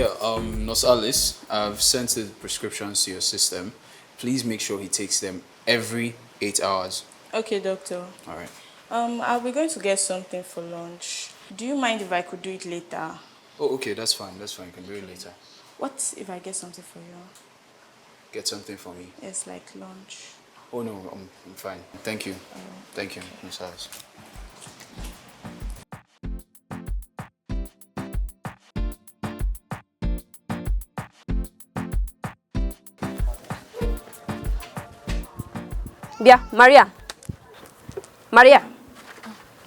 Yeah, Nurse Alice, I've sent the prescriptions to your system. Please make sure he takes them every 8 hours. Okay, doctor. All right. I'll be going to get something for lunch. Do you mind if I could do it later? Oh, okay, that's fine. That's fine. You can do it later. What if I get something for you? Get something for me. It's like lunch. Oh, no, I'm fine. Thank you. Thank you, Nurse Alice. Yeah, Maria. Maria,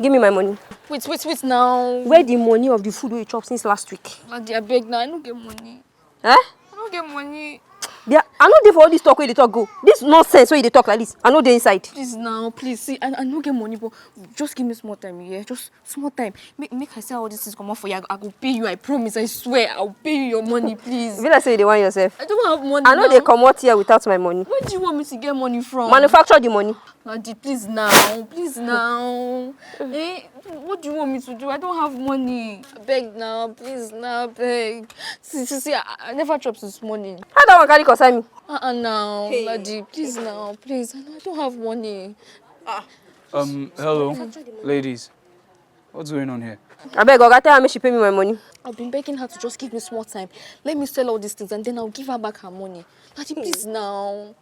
give me my money. Wait now. Where the money of the food we chop since last week? Daddy, I beg now. I don't get money. Eh? I don't get money. Yeah, I know they for all this talk where they talk go. This nonsense where they talk like this. I know they inside. Please now, please. See, I don't get money, but just give me small time, yeah? Just small time. Make I say all this is come off for you. I will pay you, I promise, I swear. I'll pay you your money, please. If you say they want yourself. I don't have money I know now. they come out here without my money. Where do you want me to get money from? Manufacture the money. Daddy, please now. Please now. Eh? What do you want me to do? I don't have money. I beg now, please now, beg. See, I never chopped this morning. How that one carry concern me? Now, hey. Daddy, please now, please. I don't have money. Hello, ladies. What's going on here? I beg, Oga, tell her she pay me my money. I've been begging her to just give me small time. Let me sell all these things and then I'll give her back her money. Daddy, please now.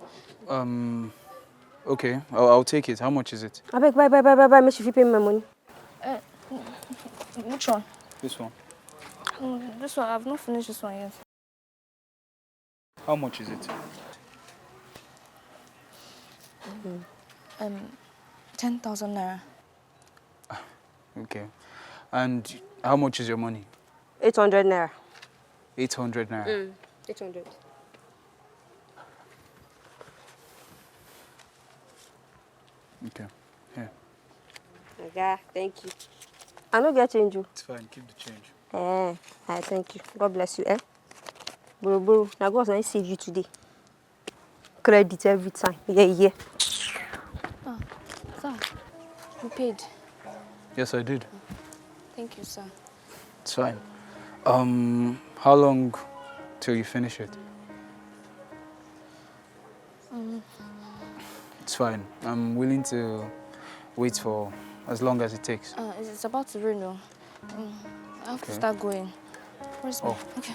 Okay, I'll take it. How much is it? I beg, bye. Make she pay me my money. Which one? This one. This one. I've not finished this one yet. How much is it? 10,000 naira. Okay. And how much is your money? 800 naira. 800 naira. 800. Okay. Here. Okay, thank you. I don't get change you. It's fine. Keep the change. Thank you. God bless you, Bro. Now God will save you today. Credit every time. Yeah. Sir, you paid. Yes, I did. Thank you, sir. It's fine. How long till you finish it? It's fine. I'm willing to wait for as long as it takes. It's about to rain now. I have to start going. Where's my... Okay.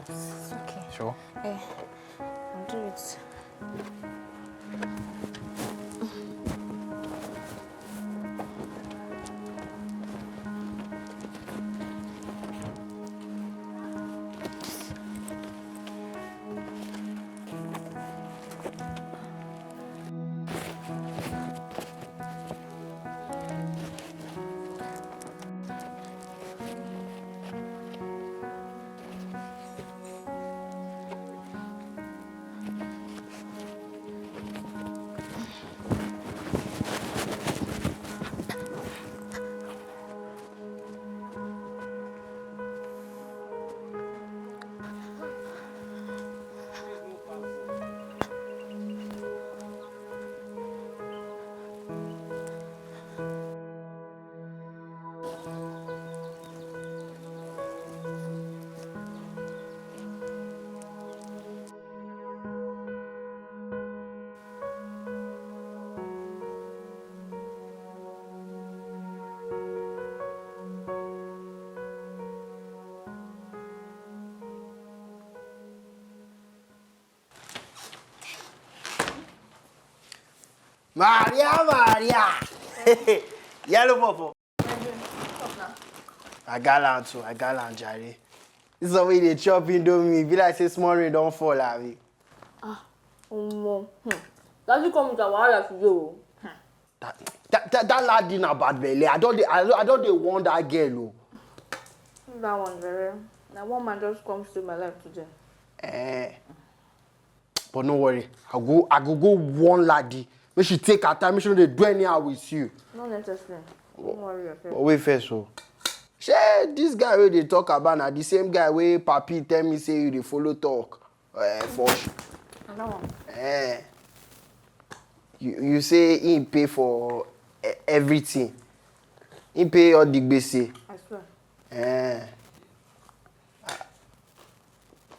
It's okay. Sure? Yeah, I'll do it. Maria. Yellow purple. I got Jerry. This is the way they chop indomie. Be like say small rain don't fall at me. Daddy come with a wire to you. That lad didn't bad belly. I don't they want that girl. That one very. Now one man just comes to my life today. But no worry, I go one lady. Make she take her time, make she no dey do anyhow with you. Not necessary. Don't worry yourself. But wait first, so. Shey, this guy wey dey talk about na the same guy wey Papi tell me say you dey follow talk. For Another one. You say he pay for everything. He pay all the gbese. I swear.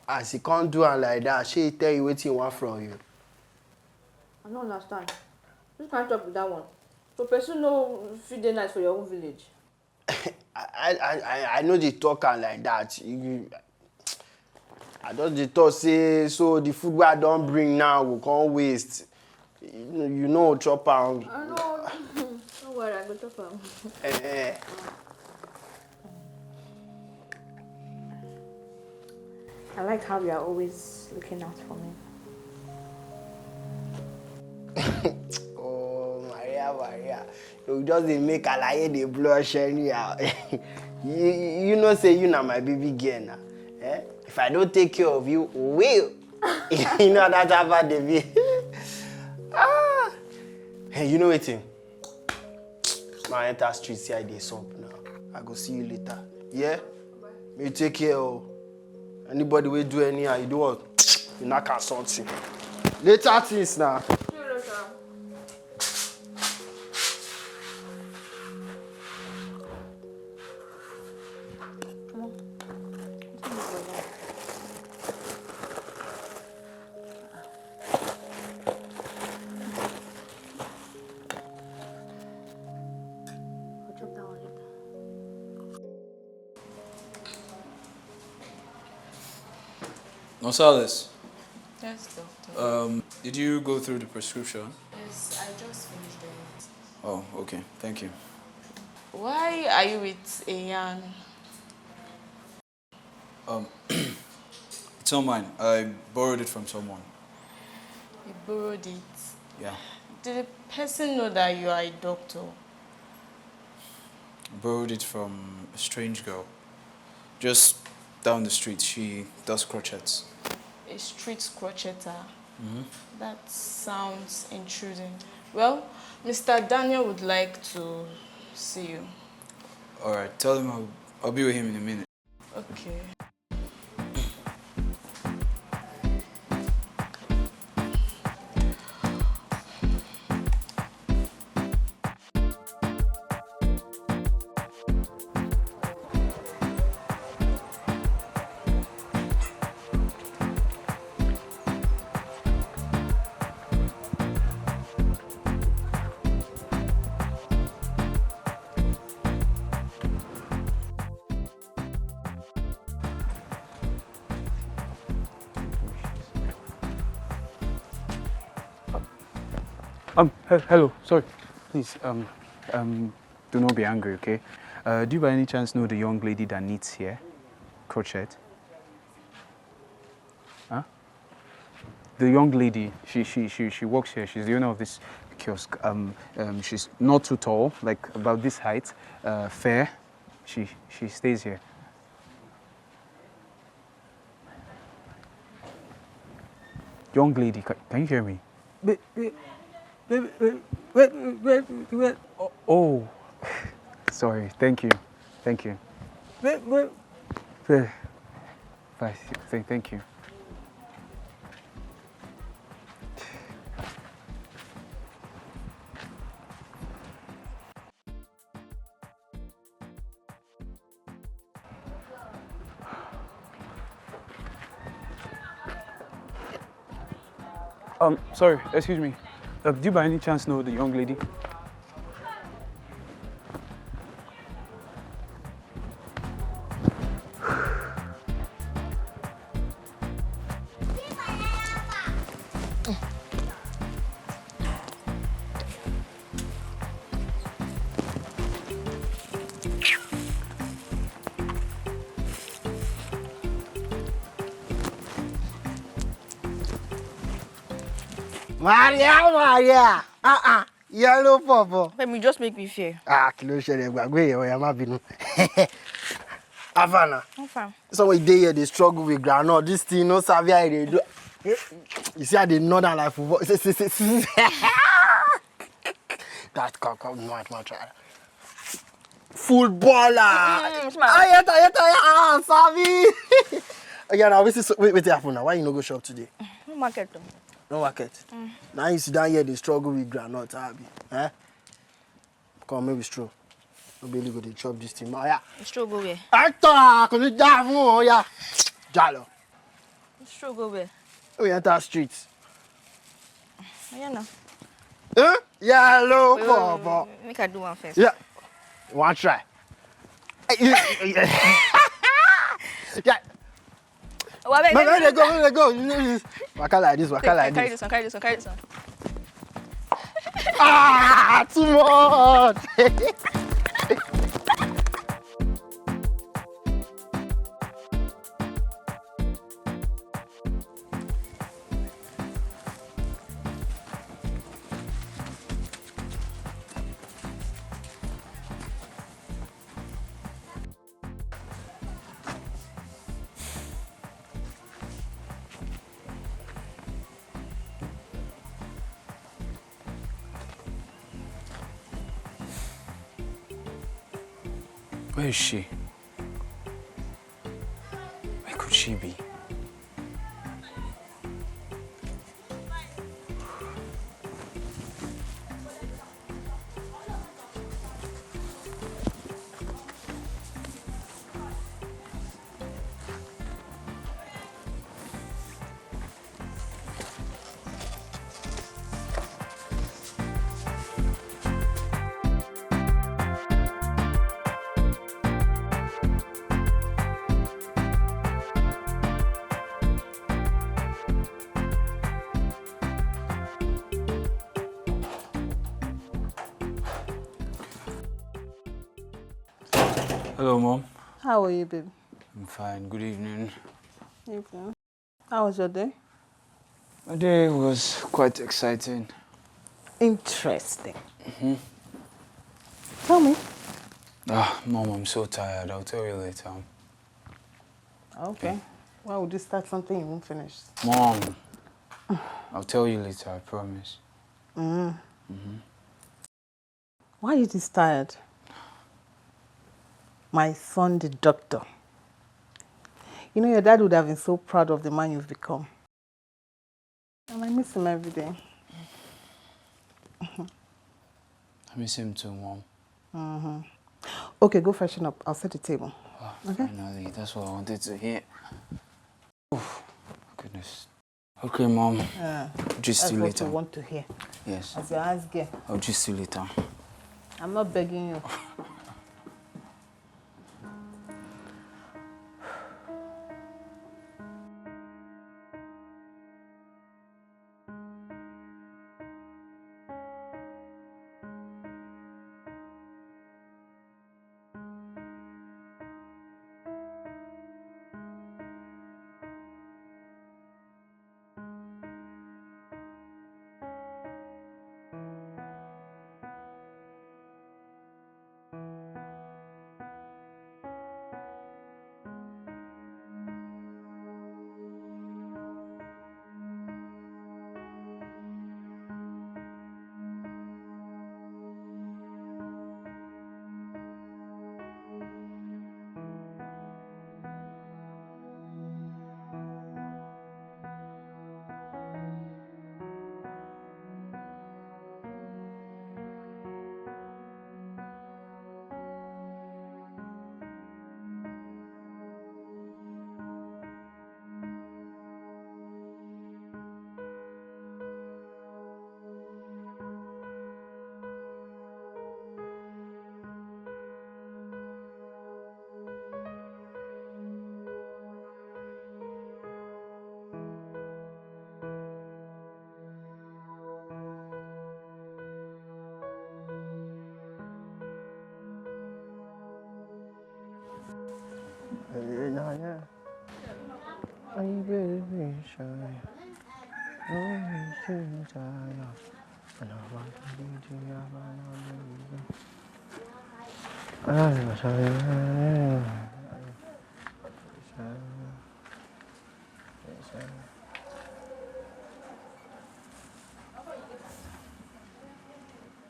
As he can't do am like that, shey he tell you wetin he want from you. I don't understand. Which kind of talk with that one? So person no fit dey nice for your own village. I know they talk am like that. I just dey talk say so the food wey I don bring now go come waste. You know chop am. I know. Don't worry, I go chop am. I like how you are always looking out for me. Oh, Maria. You just dey make alaye dey blush anyhow. You know say you na my baby girl na. If I don't take care of you, who will? You know that about the baby. Hey, you know wetin? My enter street see I dey sup now. I go see you later. Yeah? May you take care of anybody wey do anyhow, you do what? You knock am something. Later things now. See you later. Come on. I'll drop that one later. Gonzalez, Yes, doctor. did you go through the prescription? Yes, I just finished it. Oh, okay. Thank you. Why are you with a yarn? It's not mine. I borrowed it from someone. You borrowed it. Yeah. Did the person know that you are a doctor? I borrowed it from a strange girl. Just down the street. She does crochets. A street crocheter? That sounds intruding. Well, Mr. Daniel would like to see you. All right. Tell him I'll be with him in a minute. Okay. Hello, sorry. Please, do not be angry, okay? Do you by any chance know the young lady that knits here? Crochet? Huh? The young lady, she works here. She's the owner of this kiosk. She's not too tall, like about this height. Fair. She stays here. Young lady, can you hear me? Oh, sorry. Thank you. Thank you. Thank you. Sorry, excuse me. Do you by any chance know the young lady? Maria. Yellow purple. Let me just make me fear. Kí ló ṣẹlẹ̀ gbàgbé ìyẹn ọ̀yà má bínú. Havana. I'm fine. Somewhere they here they struggle with groundnut. This thing no savvy how they do. You see how they know that like football. That come no try. Footballer. Ah, savvy. Okay, now wait happen now. Why you no go shop today? No market. No market. Now you sit down here they struggle with groundnut, Abi. Eh? Come maybe stroll. Nobody go to chop this thing. Oh, yeah. Struggle where? Actor, come you down, oh yeah. Jalo. Struggle where? We enter streets. Yeah, no. Huh? Yeah, hello, Papa. Make I do one first. Yeah. One try. Yeah. Oh, wait, Where they go. You know this. Waka like this. Carry this one. Ah, too much. Where is she? Where could she be? Hello, Mom. How are you, babe? I'm fine. Good evening. Evening. How was your day? My day was quite exciting. Interesting. Tell me. Mom, I'm so tired. I'll tell you later. Okay. Why would you start something you won't finish? Mom, I'll tell you later, I promise. Why are you this tired? My son, the doctor. You know, your dad would have been so proud of the man you've become. And I miss him every day. I miss him too, Mom. Okay, go freshen up. I'll set the table. Okay? Finally, that's what I wanted to hear. Oh, goodness. Okay, Mom. Just That's see you what later. you want to hear. Yes. As your eyes get. I'll just see you later. I'm not begging you.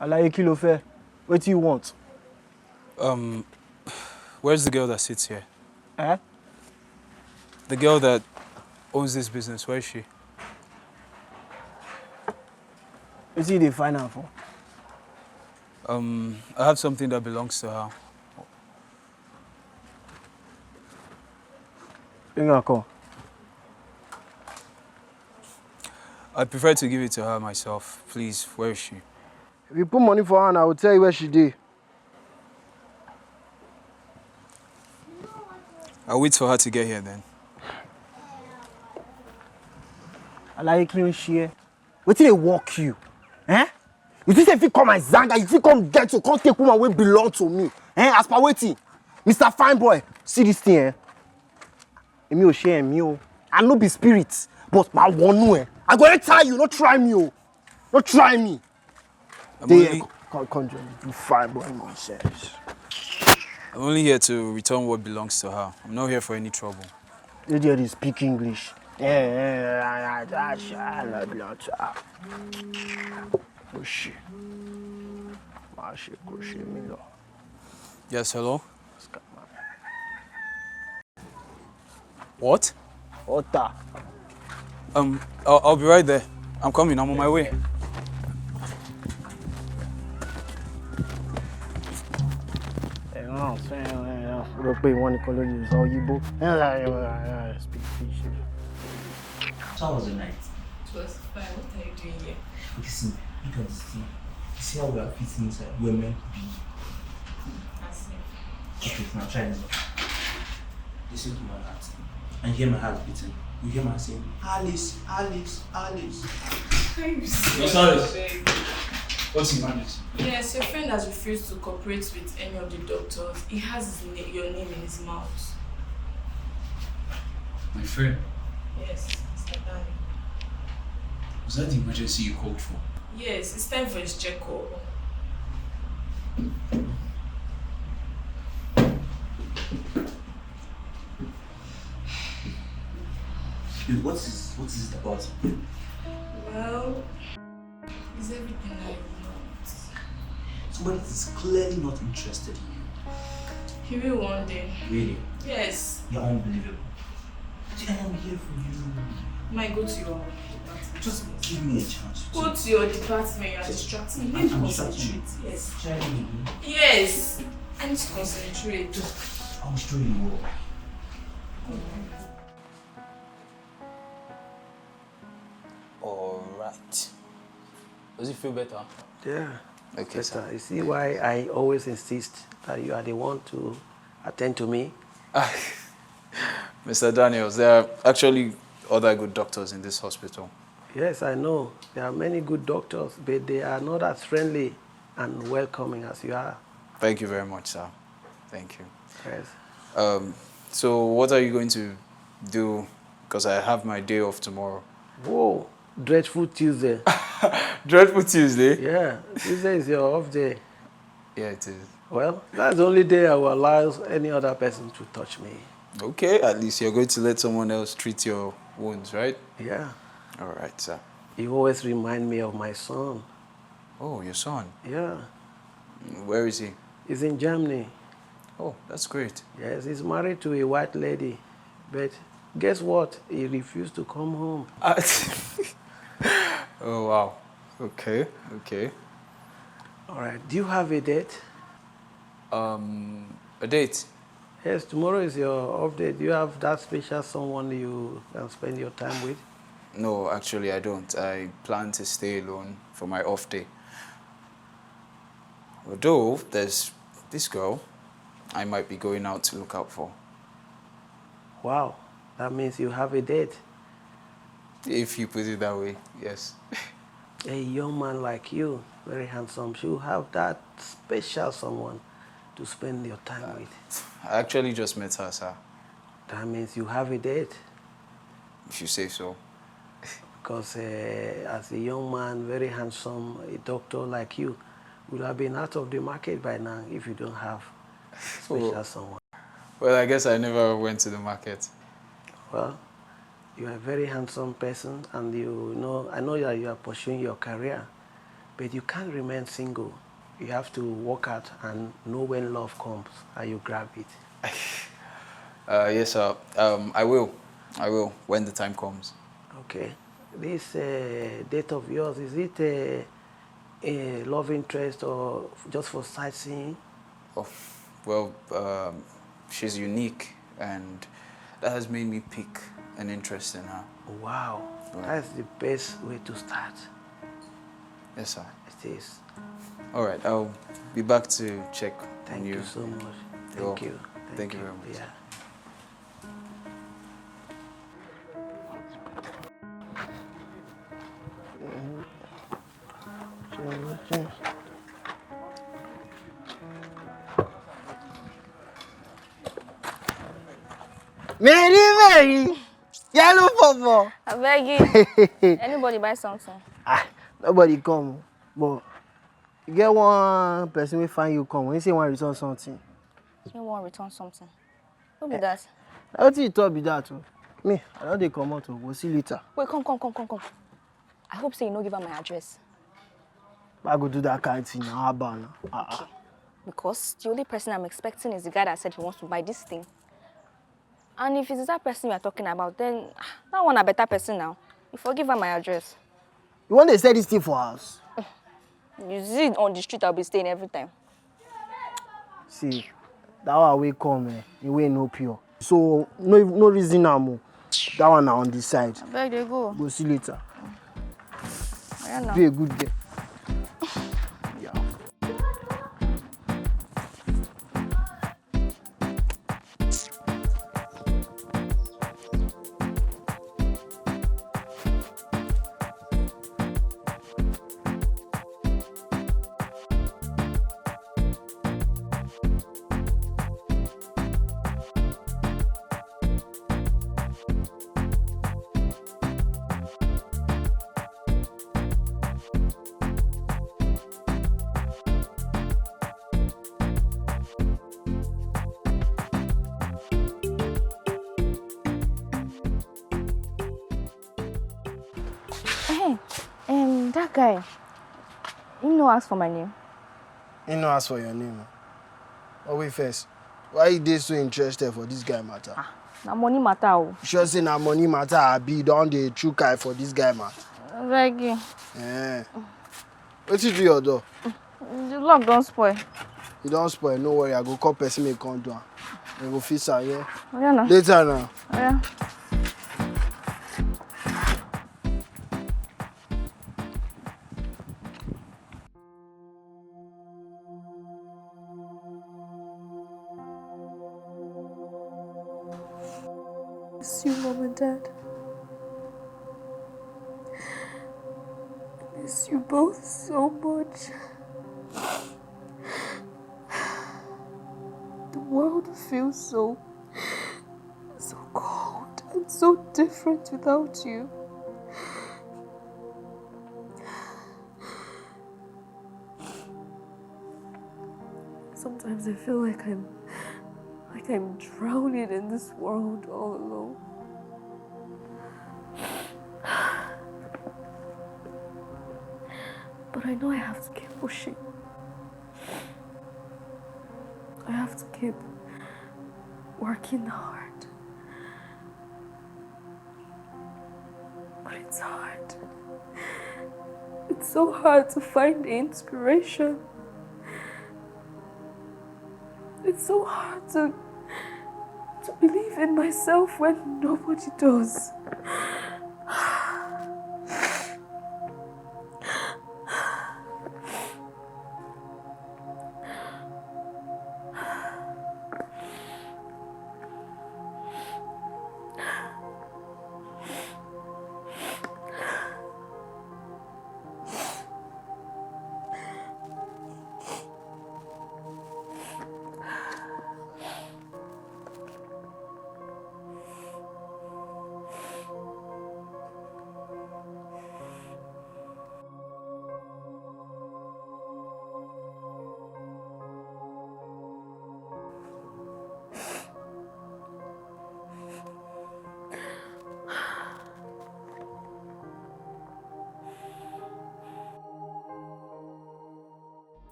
Alaye kí ló fẹ́? What do you want? Where's the girl that sits here? Eh? The girl that owns this business, where is she? Wetin you dey find am for? I have something that belongs to her. Bring her come. I prefer to give it to her myself. Please, where is she? If you put money for her and I will tell you where she dey. I'll wait for her to get here then. Alaye kí ló ń ṣe ẹ́? Wetin dey work you? Eh? You think say if you come my zanga, you fit come get you, come take woman wey belong to me. Eh? As per wetin? Mr. Fine Boy, see this thing, eh? Èmi ò ṣe ẹ̀mí o. I no be spirit, but ma wọnú ẹ. I go enter you, no try me o. No try me. Come join me. You fine boy nonsense. I'm only here to return what belongs to her. I'm not here for any trouble. You dey speak English. Yes, hello? What? Ota. I'll be right there. I'm coming, I'm on my way. Speak fish. How was the night? It was fine. What are you doing here? Listen, you can see how we are fitting inside. We're meant to be. Okay, now try this. Listen to my heart. And hear my heart beating. You hear my saying, Alice, Alice, Alice. No, sorry. What's the matter? Yes, your friend has refused to cooperate with any of the doctors. He has your name in his mouth. My friend? Yes, Mr. Daniel. Was that the emergency you called for? Yes, it's time for his checkup. Dude, what is it about? Well, it's everything I want. Somebody is clearly not interested in you. He will one day. Really? Yes. You're unbelievable. I am here for you. Might go to your department. Just give me a chance. Go to your department. You are distracting me. Let me concentrate. Yes. Yes. I need to concentrate. I'll show you all. Alright. Does it feel better? Yeah. Okay, sir. You see why I always insist that you are the one to attend to me? Mr. Daniels, there are actually other good doctors in this hospital. Yes, I know. There are many good doctors, but they are not as friendly and welcoming as you are. Thank you very much, sir. Thank you. Yes. So what are you going to do? Because I have my day off tomorrow. Whoa, dreadful Tuesday. Dreadful Tuesday? Yeah, Tuesday is your off day. Yeah, it is. Well, that's the only day I will allow any other person to touch me. Okay, at least you're going to let someone else treat your wounds, right? Yeah. All right, sir. You always remind me of my son. Oh, your son? Yeah. Where is he? He's in Germany. Oh, that's great. Yes, he's married to a white lady. But guess what? He refused to come home. Oh, wow. Okay, okay. All right. Do you have a date? A date? Yes, tomorrow is your off day. Do you have that special someone you can spend your time with? No, actually, I don't. I plan to stay alone for my off day. Although, there's this girl I might be going out to look out for. Wow, that means you have a date. If you put it that way, yes. A young man like you, very handsome, should have that special someone to spend your time with. I actually just met her, sir. That means you have a date. If you say so. Because as a young man, very handsome, a doctor like you, would have been out of the market by now if you don't have special someone. Well, I guess I never went to the market. Well, you are a very handsome person, and you know, I know that you are pursuing your career. But you can't remain single. You have to work out and know when love comes and you grab it. Yes, sir. I will. I will when the time comes. Okay. This date of yours, is it a love interest or just for sightseeing? Oh, well, she's unique, and that has made me pick an interest in her. Wow, Right. that's the best way to start. Yes, sir. It is. All right, I'll be back to check on Thank you so much. You're Thank you. Thank you very much. Yeah. Mary! Yellow purple! I beg you. Anybody buy something? Nobody come. But you get one person will find you come. When you say one return something. You want to return something? Who be that? I don't think you thought be that. Me, I don't they come out. We'll see later. Wait, come. I hope say you no give her my address. I go do that kind of thing now. How about now? Okay. Because the only person I'm expecting is the guy that said he wants to buy this thing. And if it's that person we are talking about, then that one a better person now. You forgive her my address. You want to say this thing for us? You see it on the street, I'll be staying every time. See, that one will come, it will no pure. So, no reason now. That one now on this side. I beg they go. Go see later. I don't know. Be a good girl. Yeah. Hey, that guy, he no ask for my name. He no ask for your name. But wait first. Why you dey so interested for this guy matter? Na money matter. Oh. You sure say na money matter abi don dey true guy for this guy matter? I beg you. What you do your door? The lock don't spoil. You don't spoil, no worry. I go call person make come do am. We go fix am, yeah? Yeah, no. Later now. Yeah. I miss you, Mom and Dad. I miss you both so much. The world feels so cold and so different without you. Sometimes I feel like I'm drowning in this world all alone. But I know I have to keep pushing. I have to keep working hard. But it's hard. It's so hard to find the inspiration. It's so hard to believe in myself when nobody does.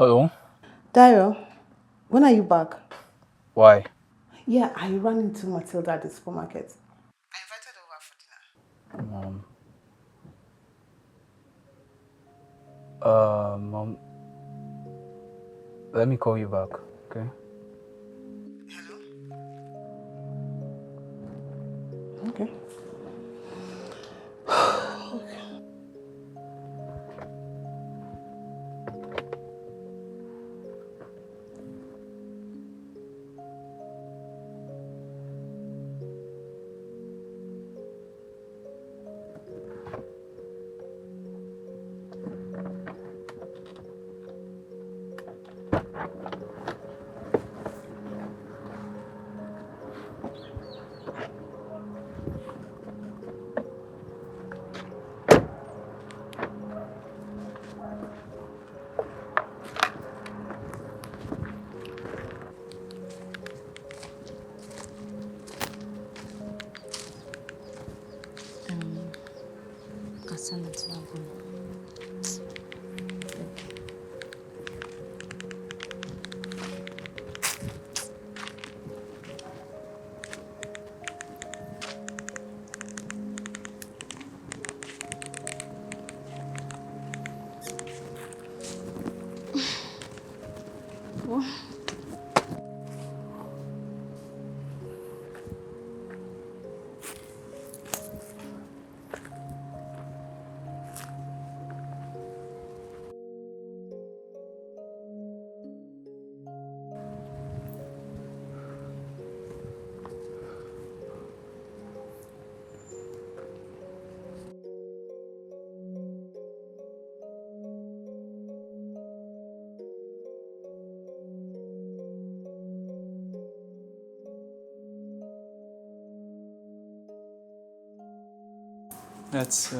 Hello? Dayo, when are you back? Why? Yeah, I ran into Matilda at the supermarket. I invited her over for dinner. Mom, let me call you back, okay? Okay. I'll send it to her. That's,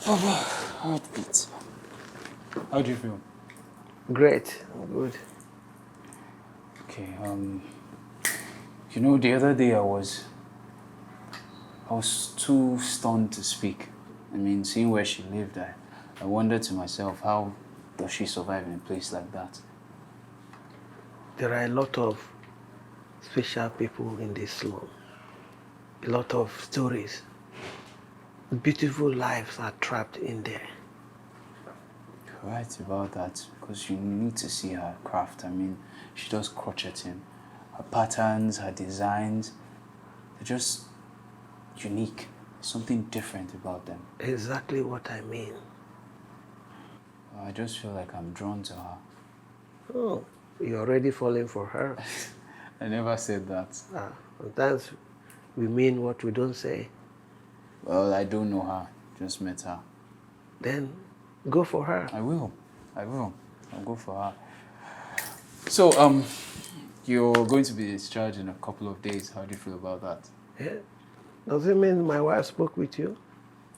heartbeat. How do you feel? Great, good. Okay, you know, the other day I was too stunned to speak. I mean, seeing where she lived, I wondered to myself, how does she survive in a place like that? There are a lot of special people in this slum. A lot of stories. Beautiful lives are trapped in there. You're right about that, because you need to see her craft. I mean, she does crocheting. Her patterns, her designs, they're just unique. There's something different about them. Exactly what I mean. I just feel like I'm drawn to her. Oh, you're already falling for her. I never said that. Sometimes we mean what we don't say. Well, I don't know her. Just met her. Then go for her. I will. I'll go for her. So, you're going to be discharged in a couple of days. How do you feel about that? Yeah. Does it mean my wife spoke with you?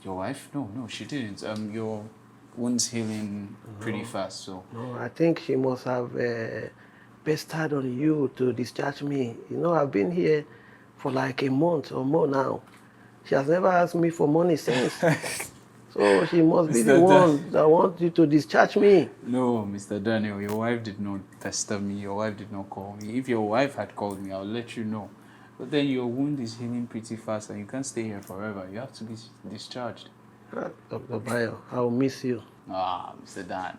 Your wife? No, she didn't. Your wound's healing pretty fast, so... No, I think she must have pestered on you to discharge me. You know, I've been here for like a month or more now. She has never asked me for money since. So she must be the one that wants you to discharge me. No, Mr. Daniel, your wife did not pester me. Your wife did not call me. If your wife had called me, I'll let you know. But then your wound is healing pretty fast and you can't stay here forever. You have to be discharged. Dr. Bayo, I'll miss you. Mr. Dan,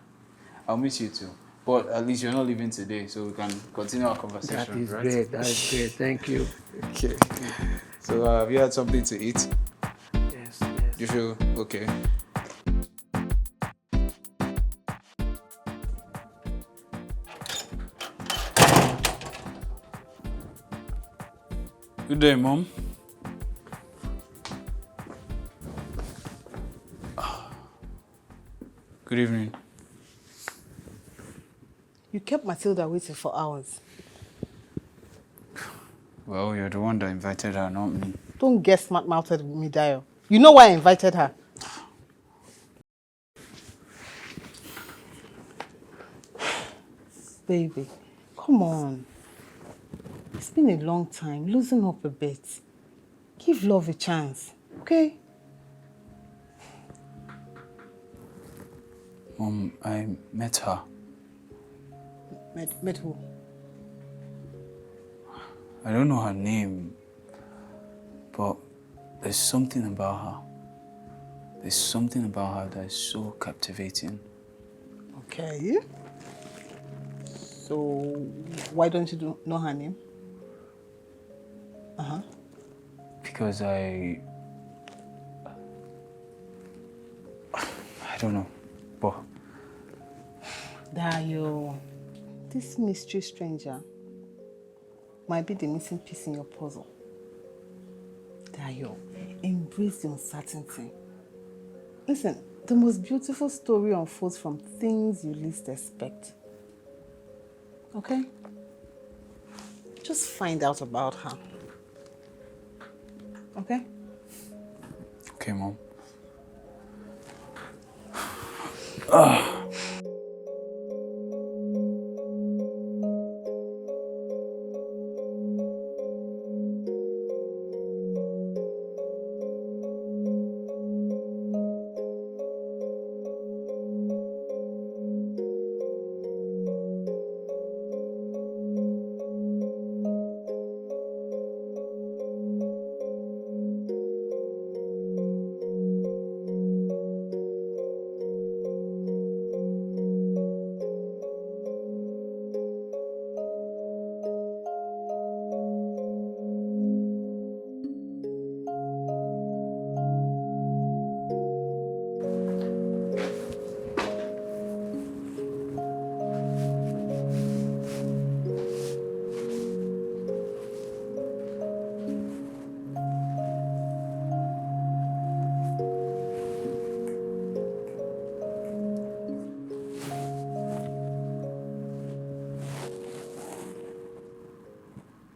I'll miss you too. But at least you're not leaving today, so we can continue our conversation, That is right? great. That is great. Thank you. Okay. So have you had something to eat? Yes. You feel okay? Good day, Mom. Good evening. You kept Matilda waiting for hours. Well, you're the one that invited her, not me. Don't get smart-mouthed with me, Dio. You know why I invited her. Baby, come on. It's been a long time. Loosen up a bit. Give love a chance, okay? I met her. Met who? I don't know her name, but there's something about her. There's something about her that is so captivating. Okay. So, why don't you know her name? Because I don't know, but... Dayo, this mystery stranger might be the missing piece in your puzzle. Dayo, embrace the uncertainty. Listen, the most beautiful story unfolds from things you least expect. Okay? Just find out about her. Okay? Okay, Mom.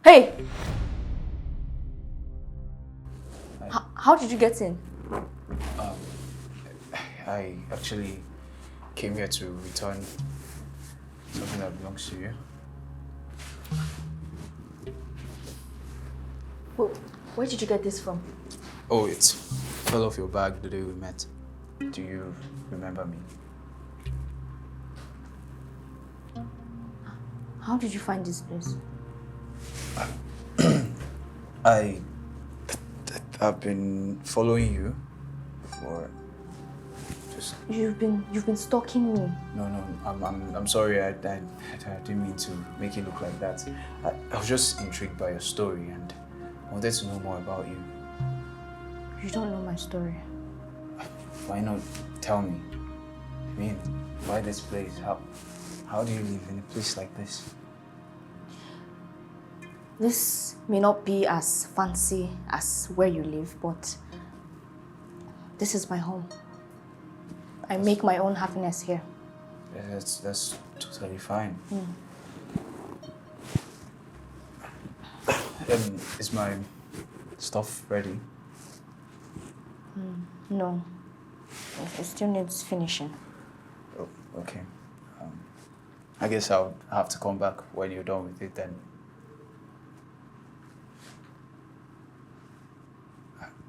Hey! How did you get in? I actually came here to return something that belongs to you. Where did you get this from? Oh, it fell off your bag the day we met. Do you remember me? How did you find this place? I've been following you for just... You've been stalking me. No, I'm sorry. I didn't mean to make it look like that. I was just intrigued by your story and wanted to know more about you. You don't know my story. Why not tell me? I mean, why this place? How do you live in a place like this? This may not be as fancy as where you live, but this is my home. I make my own happiness here. Yeah, that's totally fine. Is my stuff ready? No, it still needs finishing. Oh, okay. I guess I'll have to come back when you're done with it then.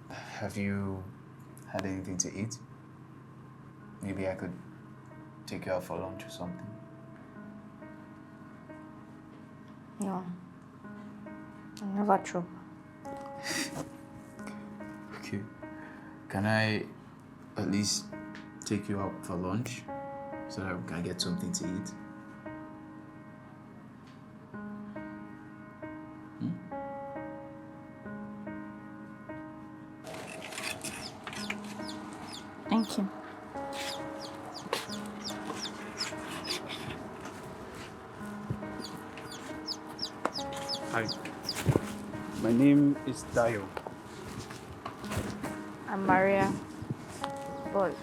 Have you had anything to eat? Maybe I could take you out for lunch or something. No, I never trouble. Okay. Can I at least take you out for lunch so that we can get something to eat? Thank you. Hi. My name is Dayo. I'm Maria, but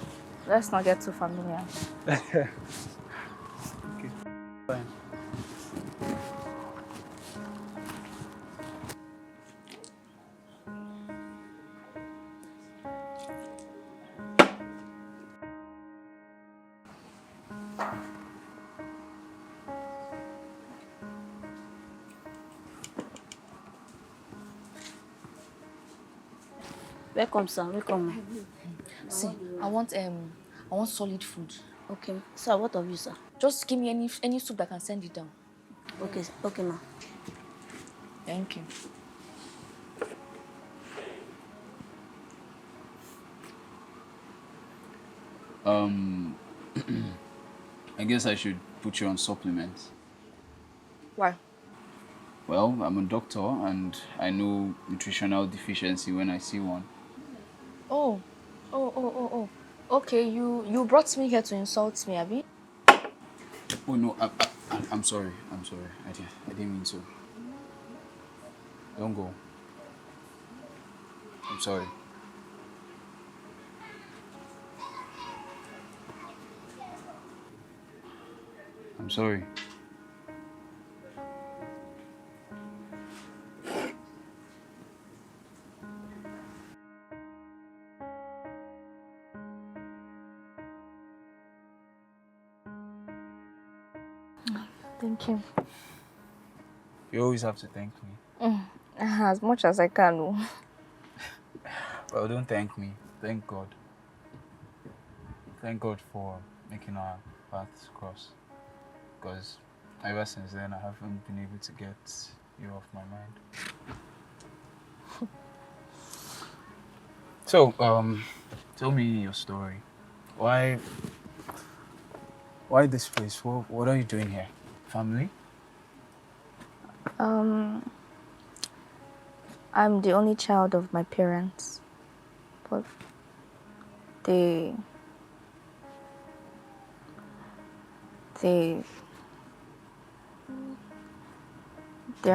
let's not get too familiar. Okay. Fine. Welcome, sir. Welcome. See, I want solid food. Okay. Sir, what of you, sir? Just give me any soup that can send it down. Okay, okay, ma. Thank you. I guess I should put you on supplements. Why? Well, I'm a doctor and I know nutritional deficiency when I see one. Oh. Oh. Okay, you brought me here to insult me, Abby? Oh no, I'm sorry. I'm sorry. I didn't mean to. Don't go. I'm sorry. I'm sorry. Thank you. You always have to thank me. As much as I can. Oh. Well, don't thank me. Thank God. Thank God for making our paths cross. Because ever since then, I haven't been able to get you off my mind. So, tell me your story. Why this place? What are you doing here? Family? I'm the only child of my parents, but they're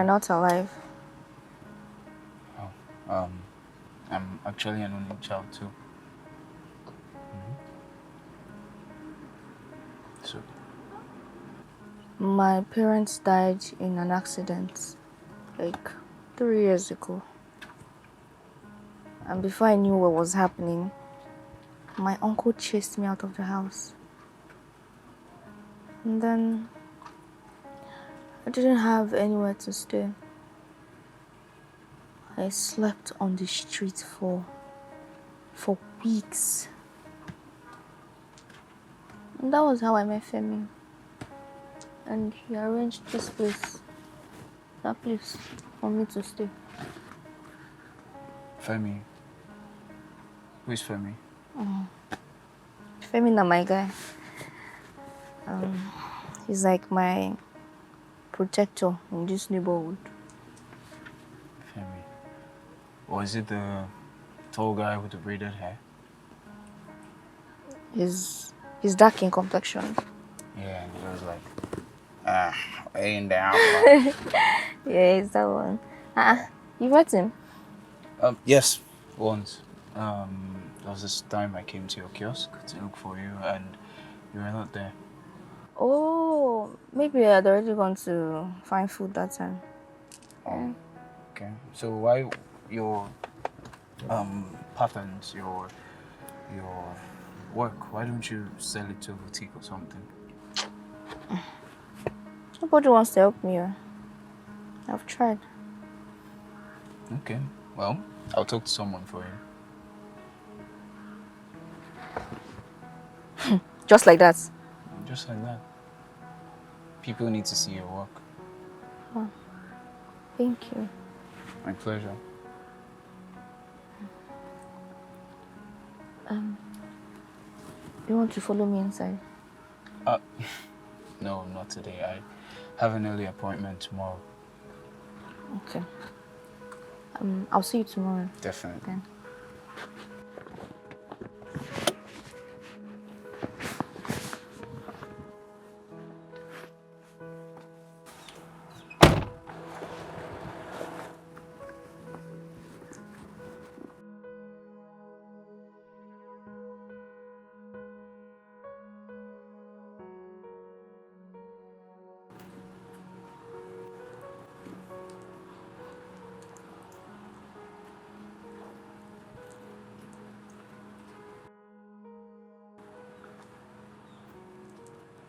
not alive. Oh, I'm actually an only child too. So, My parents died in an accident like 3 years ago. And before I knew what was happening, my uncle chased me out of the house. And then I didn't have anywhere to stay. I slept on the street for weeks. And that was how I met Femi. And he arranged that place for me to stay. Femi. Who is Femi? Femi na my guy. He's like my protector in this neighborhood. Femi. Was it the tall guy with the braided hair? He's dark in complexion. Yeah, and he was like, laying down. Yeah, it's that one. You met him? Yes, once. There was this time I came to your kiosk to look for you and you were not there. Oh, maybe I had already gone to find food that time. Oh, okay. So why your patterns, your work, why don't you sell it to a boutique or something? Nobody wants to help me. I've tried. Okay, well, I'll talk to someone for you. Just like that? Just like that. People need to see your work. Oh, thank you. My pleasure. You want to follow me inside? No, not today. I have an early appointment tomorrow. Okay. I'll see you tomorrow. Definitely. Then.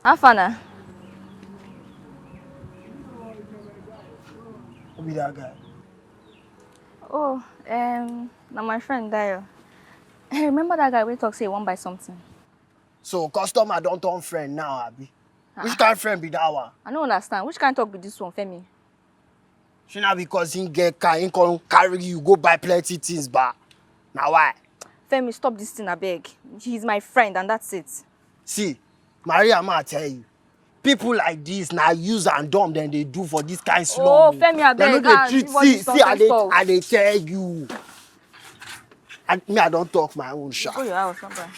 Afana. Who be that guy? Oh, now my friend Dio. Remember that guy we talk say he won't buy something? So customer don't turn friend now, Abi. Which kind of friend be that one? I don't understand. Which kind of talk be this one, Femi? She not because he get car, he can carry you, go buy plenty things, but now why? Femi, stop this thing, I beg. He's my friend, and that's it. See, Maria, ma tell you. People like this now use and dumb then they do for this kind of slum. Oh, Femi, I They beg. know they treat, see, I they tell you. And me, I don't talk my own shit. Go your house, somewhere.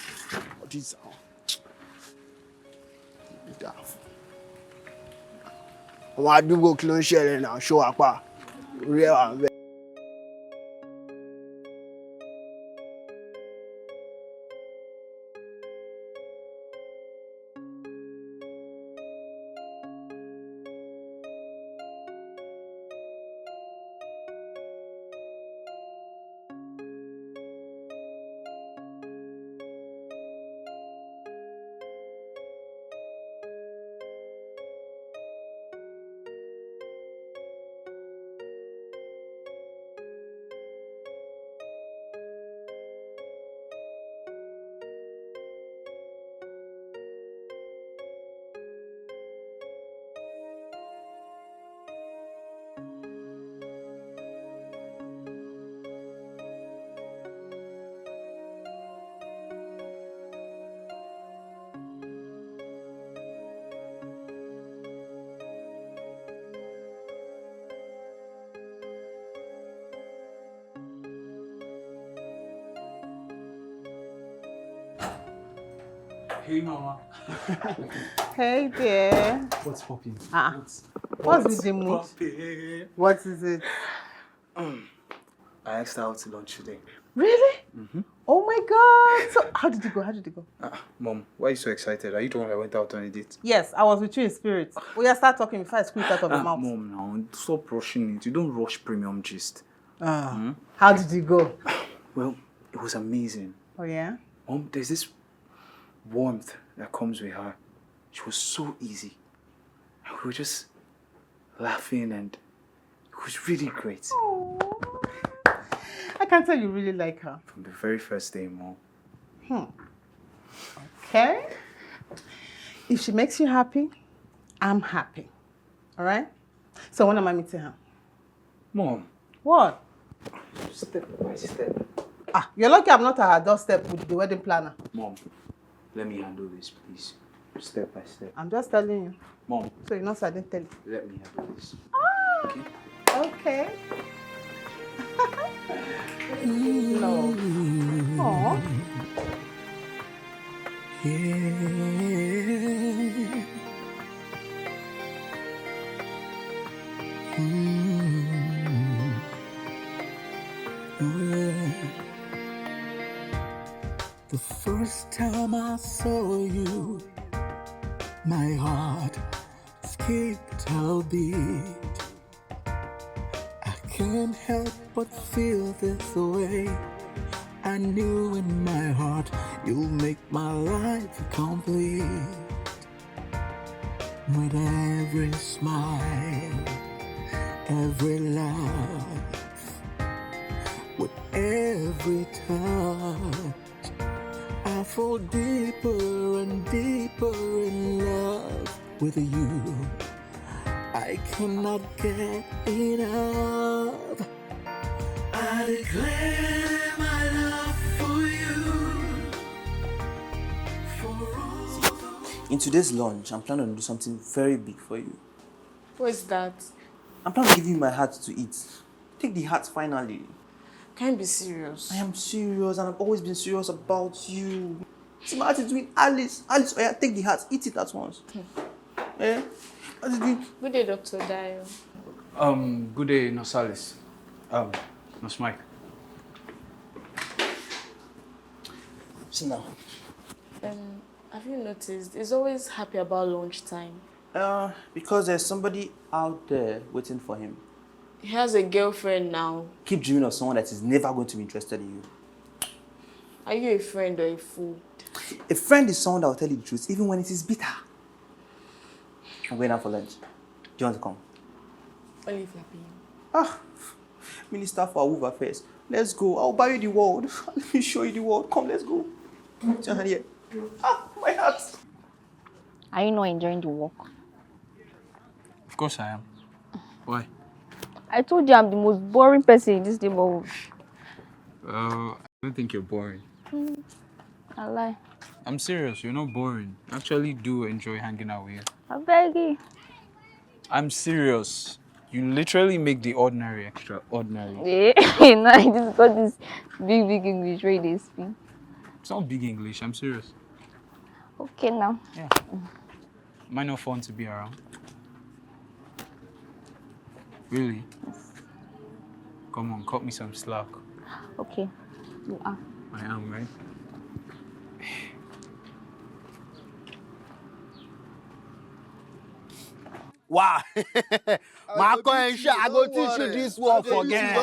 What is that? I want to go clone shell now, show up. Real and Hey, Mama. Hey there. What's popping? What's with the mood? What is it? I asked her out to lunch today. Really? Oh my God. So how did you go? How did you go? Mom, why are you so excited? Are you the one that went out on a date? Yes, I was with you in spirit. We are start talking before I squeeze out of your mouth. Mom, now, stop rushing it. You don't rush premium gist. How did you go? Well, it was amazing. Oh yeah? Mom, there's this warmth that comes with her. She was so easy. And we were just laughing and it was really great. I can tell you really like her. From the very first day, Mom. Okay. If she makes you happy, I'm happy. All right? So when am I meeting her? Mom. What? Step by step. You're lucky I'm not at her doorstep with the wedding planner. Mom, let me handle this, please. Step by step. I'm just telling you. Mom. So you know, so I didn't tell you. Let me handle this. Okay. No. Aww. The first time I saw you, my heart skipped a beat. I can't help but feel this way. I knew in my heart you'll make my life complete. With every smile, every laugh, with every touch, I fall deeper and deeper in love with you. I cannot get enough. I declare my love for you. In today's lunch, I'm planning to do something very big for you. What's that? I'm planning to give you my heart to eat. Take the heart finally. Can't be serious. I am serious and I've always been serious about you. See, my heart is with Alice. Alice, oh yeah, take the heart. Eat it at once. Eh? What is it? Good day, Dr. Dio. Good day, Nurse Alice. Nurse Mike. See now. Have you noticed he's always happy about lunchtime? Because there's somebody out there waiting for him. He has a girlfriend now. Keep dreaming of someone that is never going to be interested in you. Are you a friend or a fool? A friend is someone that will tell you the truth even when it is bitter. I'm going out for lunch. Do you want to come? Only if you're paying. Minister for Awuva Affairs. Let's go. I'll buy you the world. Let me show you the world. Come, let's go. Put your hand here. My hand. hat. Are you not enjoying the walk? Of course I am. Why? I told you I'm the most boring person in this neighborhood. I don't think you're boring. I lie. I'm serious, you're not boring. I actually do enjoy hanging out with you. I beg you. I'm serious. You literally make the ordinary extraordinary. Yeah, nah, just got this big English where they speak. It's not big English, I'm serious. Okay now. Yeah. Am I not fun to be around? Really? Come on, cut me some slack. Okay, you are. I am, right? Wow. My conscience, I go teach you this one. Forget.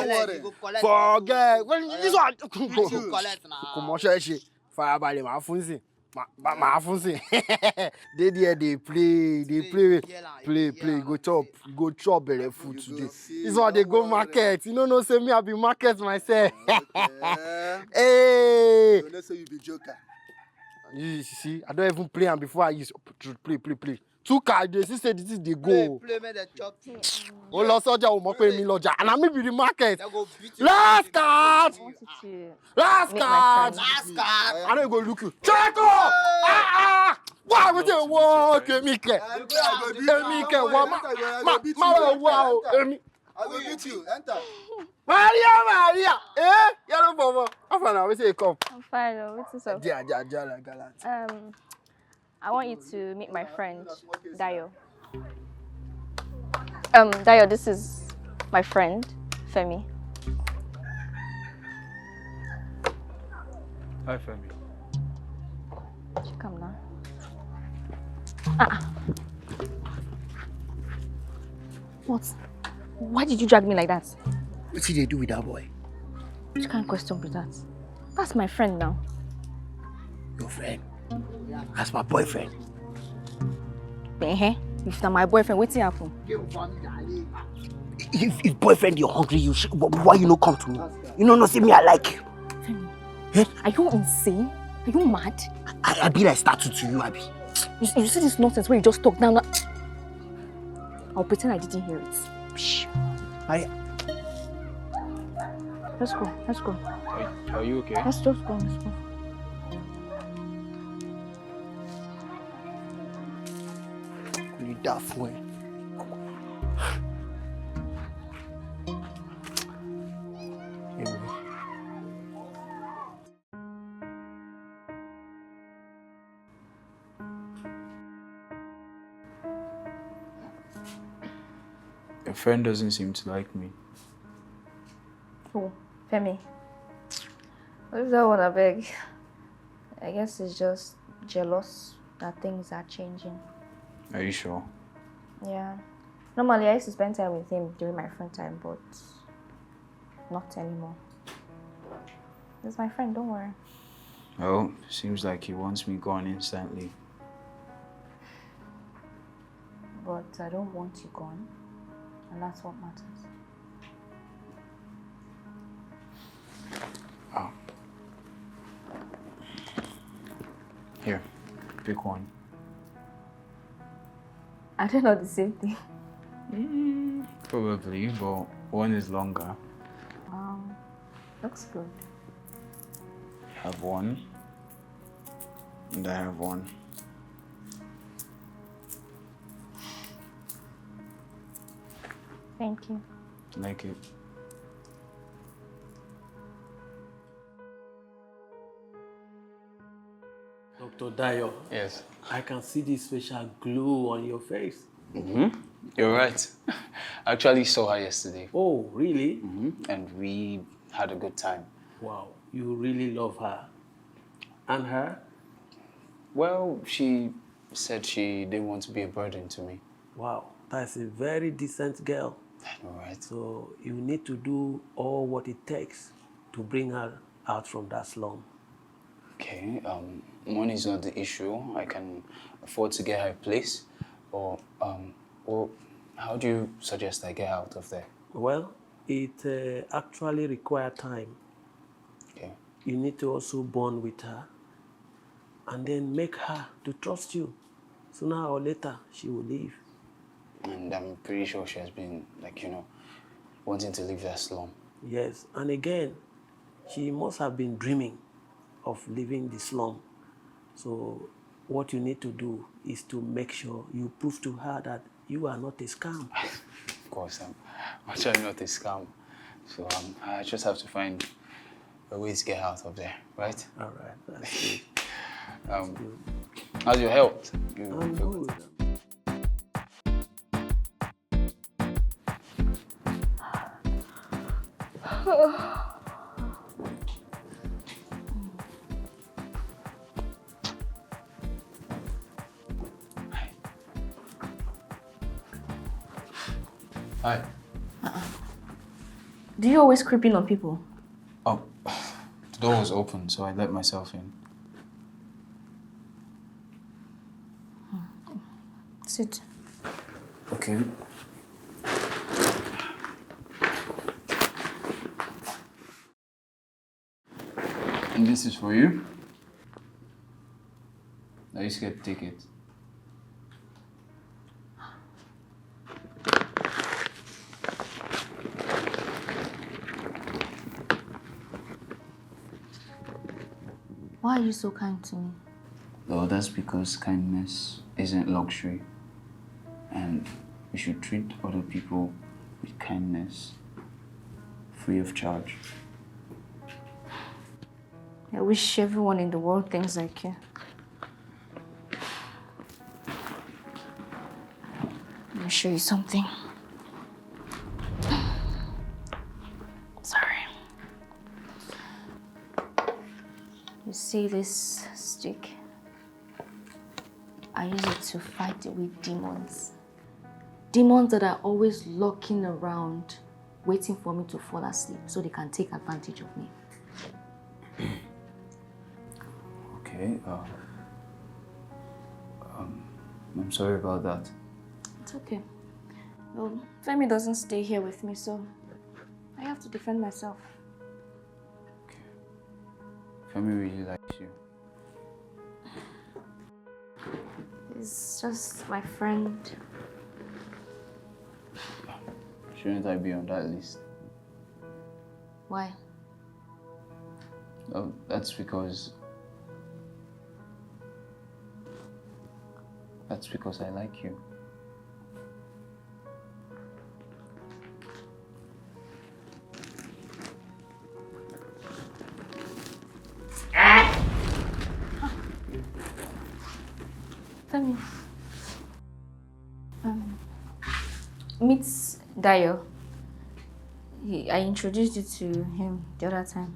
Well, this one. Come on, share. Fire my phone. My phone. They there, they play. Go chop better food today. This one they go market. You know, say me I be market myself. Hey. You know, say you be joker. You see, I don't even play them before I use play. Two cards, they say this is the goal. Play me the chop. Oh, Lord, soldier will mock me, Lord, and I may be the market. Last card! Last card! I don't go look you. Check off! Why would you walk? Emike, wow, I will beat you. Enter. Maria! Eh? Yellow Bobo. How far now? We say come. I'm fine though. What's up? Galant. I want you to meet my friend, Dayo. Dayo, this is my friend, Femi. Hi, Femi. She come now. What? Why did you drag me like that? What did they do with that boy? Which kind of question be that? That's my friend now. Your friend? That's my boyfriend. If that's my boyfriend, what's happen? If boyfriend you're hungry, why you no come to me? You know, see me, I like you. Femi, are you insane? Are you mad? I be like statue to you, Abby. You see this nonsense where you just talk down. I'll pretend I didn't hear it. Psh. Let's go. Are you okay? Let's go. You daft way. Your friend doesn't seem to like me. Oh, Femi. What is that one, I beg? I guess it's just jealous that things are changing. Are you sure? Yeah. Normally, I used to spend time with him during my friend time, but not anymore. He's my friend, don't worry. Oh, seems like he wants me gone instantly. But I don't want you gone, and that's what matters. Oh. Here, pick one. I don't know the same thing. Probably, but one is longer. Looks good. Have one. And I have one. Thank you. Like it. Dr. Dayo. Yes. I can see this special glow on your face. You're right. I actually saw her yesterday. Oh, really? And we had a good time. Wow, you really love her. And her? Well, she said she didn't want to be a burden to me. Wow, that's a very decent girl. I know, right? So you need to do all what it takes to bring her out from that slum. Okay, money is not the issue. I can afford to get her a place. Or how do you suggest I get out of there? Well, it actually requires time. Okay. You need to also bond with her. and then make her to trust you. Sooner or later, she will leave. And I'm pretty sure she has been, like, wanting to leave that slum. Yes, and again, she must have been dreaming of leaving the slum. So what you need to do is to make sure you prove to her that you are not a scam. Of course, I'm actually not a scam. So I just have to find a way to get out of there, right? All right, that's good. How's your health? I'm good. Hi. Do you always creep in on people? Oh, the door was open, so I let myself in. Sit. Okay. And this is for you. Now you scared to take it. Why are you so kind to me? Well, that's because kindness isn't luxury. And we should treat other people with kindness, free of charge. I wish everyone in the world thinks like you. Let me show you something. Sorry. You see this stick? I use it to fight with demons. Demons that are always lurking around, waiting for me to fall asleep so they can take advantage of me. Okay, I'm sorry about that. It's okay. Well, Femi doesn't stay here with me, so I have to defend myself. Femi really likes you. He's just my friend. Shouldn't I be on that list? Why? Oh, that's because I like you. Femi. Meet Dayo. I introduced you to him the other time.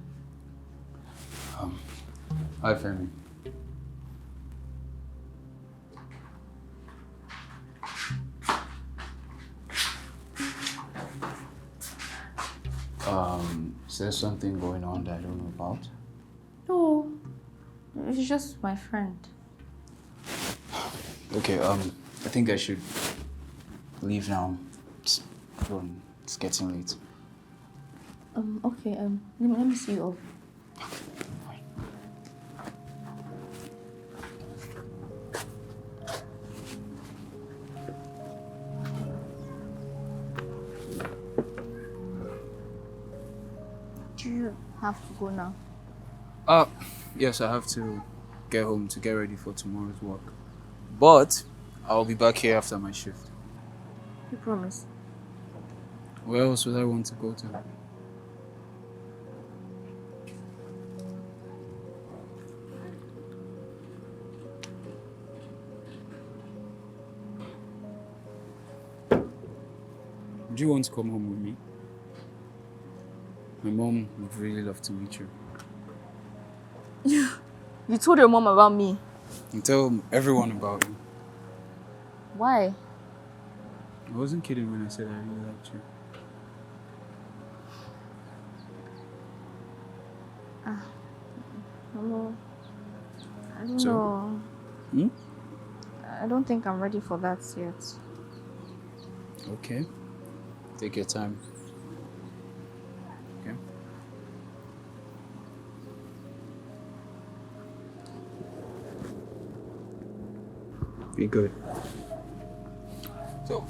Hi, Femi. Is there something going on that I don't know about? No, he's just my friend. Okay, I think I should leave now. It's getting late. Okay, let me see you off. Do you have to go now? Yes, I have to get home to get ready for tomorrow's work. But I'll be back here after my shift. You promise? Where else would I want to go to? Do you want to come home with me? My mom would really love to meet you. You told your mom about me. And tell everyone about you. Why? I wasn't kidding when I said I really liked you. Mama, I don't So? know. Hmm? I don't think I'm ready for that yet. Okay. Take your time. Okay? Be good. So.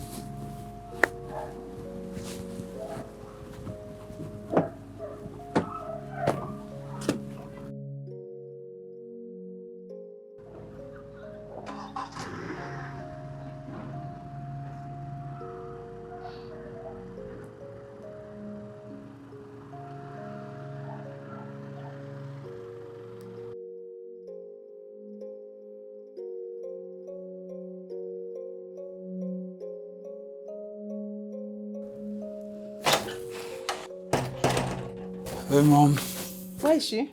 Hey, Mom. Where is she?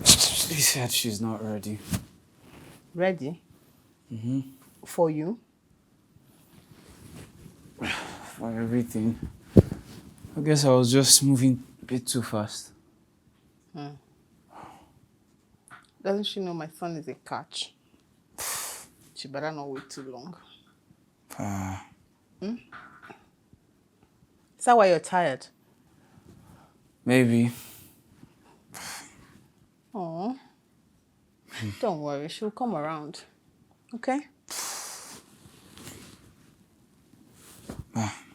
She said she's not ready. Ready? Mm-hmm. For you? For everything. I guess I was just moving a bit too fast. Doesn't she know my son is a catch? She better not wait too long. Is that why you're tired? Maybe. Oh, don't worry, she'll come around. Okay?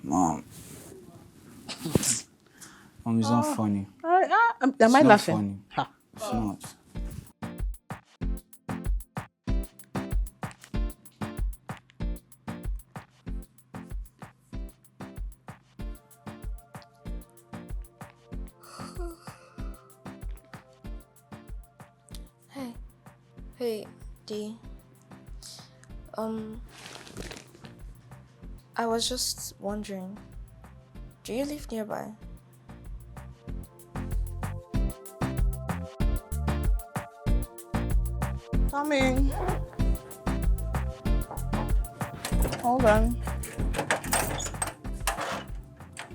Mom. Mom, it's not funny. Am I laughing? Funny. It's not. Hey, D. I was just wondering, do you live nearby? Coming. Hold on.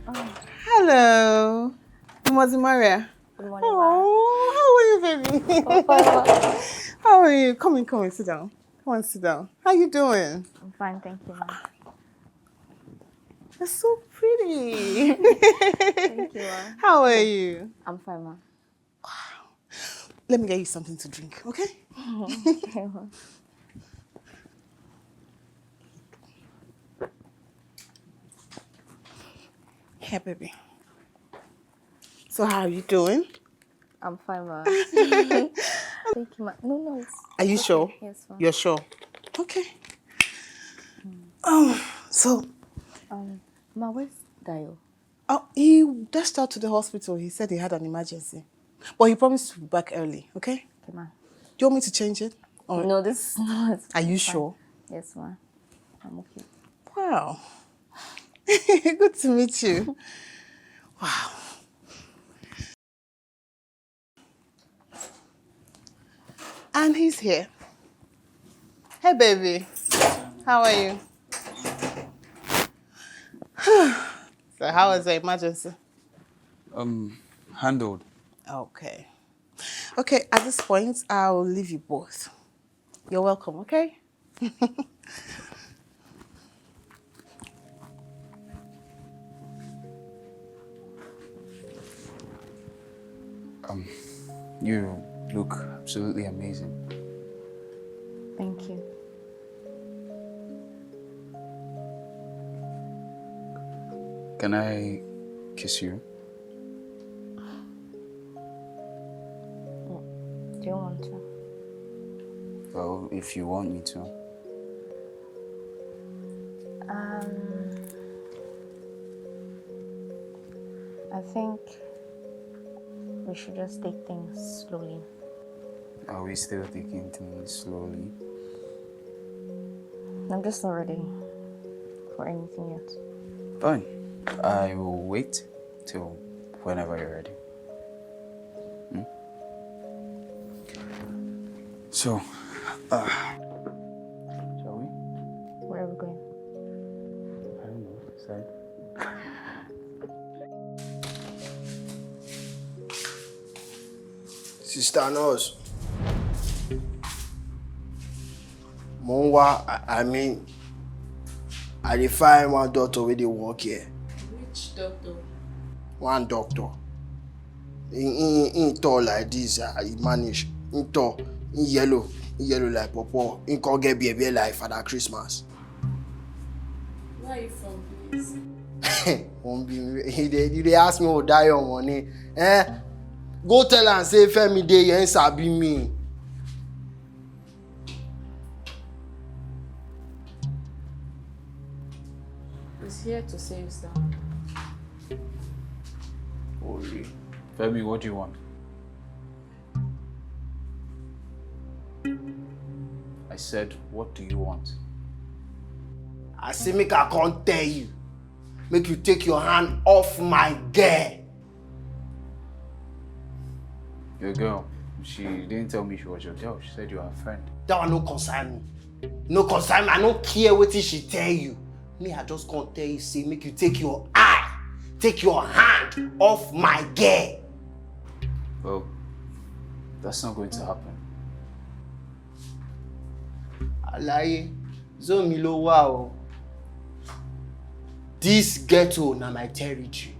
Oh. Hello. Maria. Good morning, Oh, how are you, baby? How are you? Come in, sit down. Come on, sit down. How you doing? I'm fine, thank you, Ma. You're so pretty. Thank you, Ma. How are you? I'm fine, Ma. Wow. Let me get you something to drink, okay? Okay, Ma. Here, baby. So how are you doing? I'm fine, Ma. Thank you, Ma. No, it's... Are you sure? Yes, Ma. You're sure? Okay. So... Ma, where's Dayo? Oh, he dashed out to the hospital. He said he had an emergency. But he promised to be back early, okay? Okay, Ma. Do you want me to change it? Or... No, this is not... Are you sure? Yes, Ma. I'm okay. Wow. Good to meet you. Wow. And he's here. Hey, baby. How are you? So how was the emergency? Handled. Okay. Okay, at this point, I'll leave you both. You're welcome, okay? You look absolutely amazing. Thank you. Can I kiss you? Do you want to? Well, if you want me to. I think we should just take things slowly. Are we still taking things slowly? I'm just not ready for anything yet. Fine. I will wait till whenever you're ready. So, shall we? Where are we going? I don't know. Decide. Sister Nurse. Monwa, I mean, I dey find one doctor where they work here. Which doctor? One doctor. In tall like this, he manage. In tall, in yellow, Yellow like Popo. You can't get baby like Father Christmas. Where are you from, please? They ask me to die on money. Go tell her and say Femi Day, you ain't sabi me. He's here to save Sam. Oh, really? Femi, what do you want? I said, what do you want? I say make I can't tell you. Make you take your hand off my girl. Your girl, she didn't tell me she was your girl. She said you are a friend. That one no concern me. No concern me. I don't care what she tell you. Me, I just can't tell you, say, make you take your hand off my girl. Well, that's not going to happen. Alaye, Zomilo wow. This ghetto na my territory.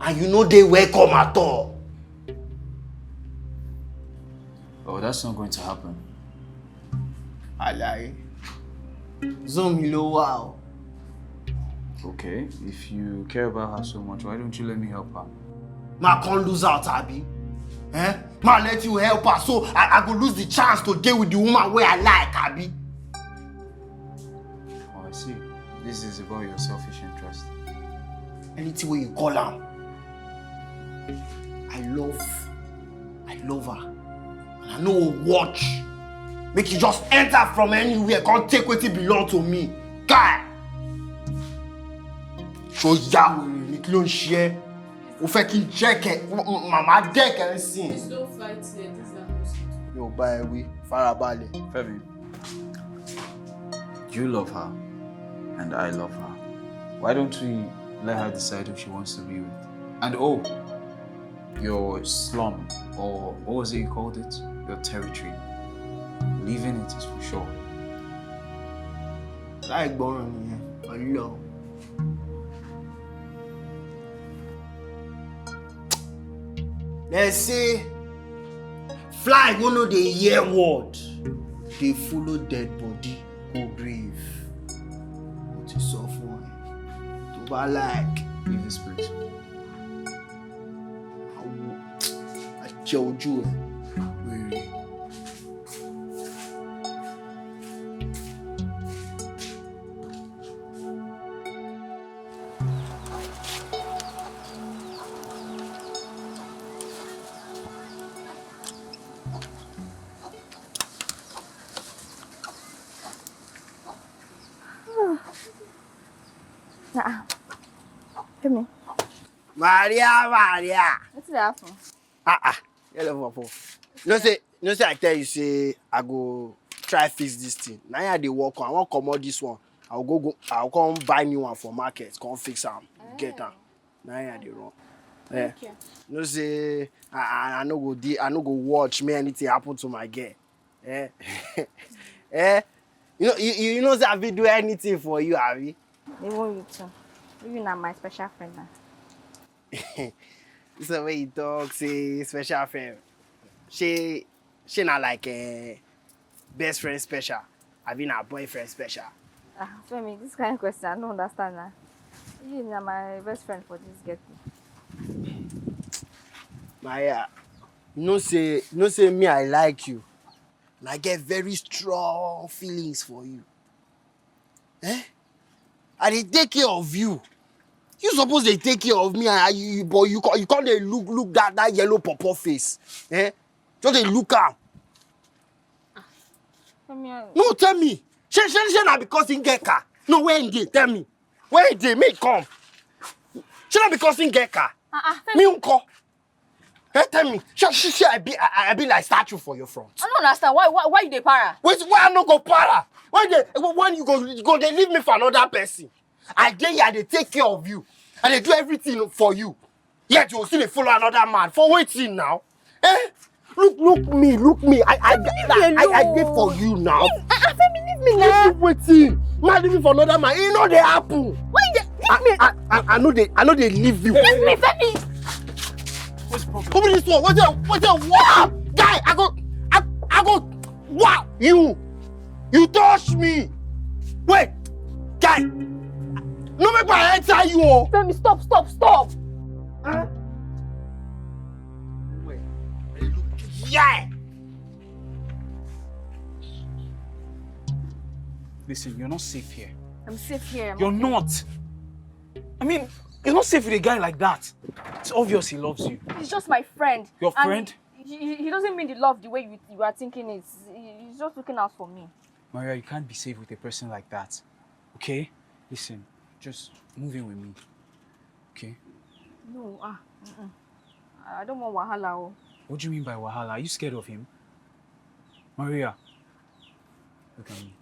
And you know they welcome at all. Oh, that's not going to happen. Alaye, Zomilo wow. Okay, if you care about her so much, why don't you let me help her? Ma can't lose out, Abi. Ma let you help her so I go lose the chance to deal with the woman where I like, Abi. Oh, I see. This is about your selfish interest. Anything where you call her. I love her. And I know watch. Make you just enter from anywhere, can't take what it belong to me. Guy! So Yahweh, make you share. O fẹ́ kí check it. Mama deck and see. Please don't fight here. This is an hospital. Yo, by the way, farabalẹ̀. Femi, you love her, and I love her. Why don't we let her decide who she wants to be with? And oh, your slum, or what was it you called it? Your territory. Leaving it is for sure. Like born nìyẹn, Ọlọ́run. Let's say, fly go know the hear word. They follow dead body, go grave. What is so funny? To buy like. Leave this place. I told you. Really. Femi. Maria. What's that for? Hello, Papa. No say I tell you, say I go try fix this thing. Now I dey work on. I want come out this one. I'll come buy new one for market. Come fix am. Get am. Now I dey run. Okay. No say I no go watch me anything happen to my girl. You know say I will do anything for you, Abi. They want you to. You are my special friend now. This is the way you talk, say special friend. She not like a best friend special. I been a boyfriend special. Femi, this kind of question I don't understand now. You are my best friend for this get. Maya, no say me I like you. And I get very strong feelings for you. I dey take care of you. You suppose they take care of me, but you can't dey look that yellow purple face. Just dey look am. No, tell me. She not because he get car. No, where he dey? Tell me. Where he dey? Make come. She not because he get car. Me unko. Tell me. She I be like statue for your front. I don't understand. Why you dey para? Wait, why I no go para? When you go they leave me for another person. I dey here, they take care of you. And they do everything for you. Yet you will still follow another man. For waiting now. Look me. I did for you now. Femi, leave me now. Keep waiting. Man leaving for another man. It know they happen. Why you leave me? I know they leave you. Leave me, Femi. What's the problem? Open this one. What's the what? Guy, I go What? You touched me! Wait! Guy! No make my enter you! Femi, stop! Huh? Wait. Yeah! Listen, you're not safe here. I'm safe here. You're not. I mean, you're not safe with a guy like that. It's obvious he loves you. He's just my friend. Your And friend? He doesn't mean the love the way you are thinking it. He's just looking out for me. Maria, you can't be safe with a person like that. Okay? Listen, just move in with me. Okay? No, I don't want wahala. Oh. What do you mean by wahala? Are you scared of him? Maria, look at me.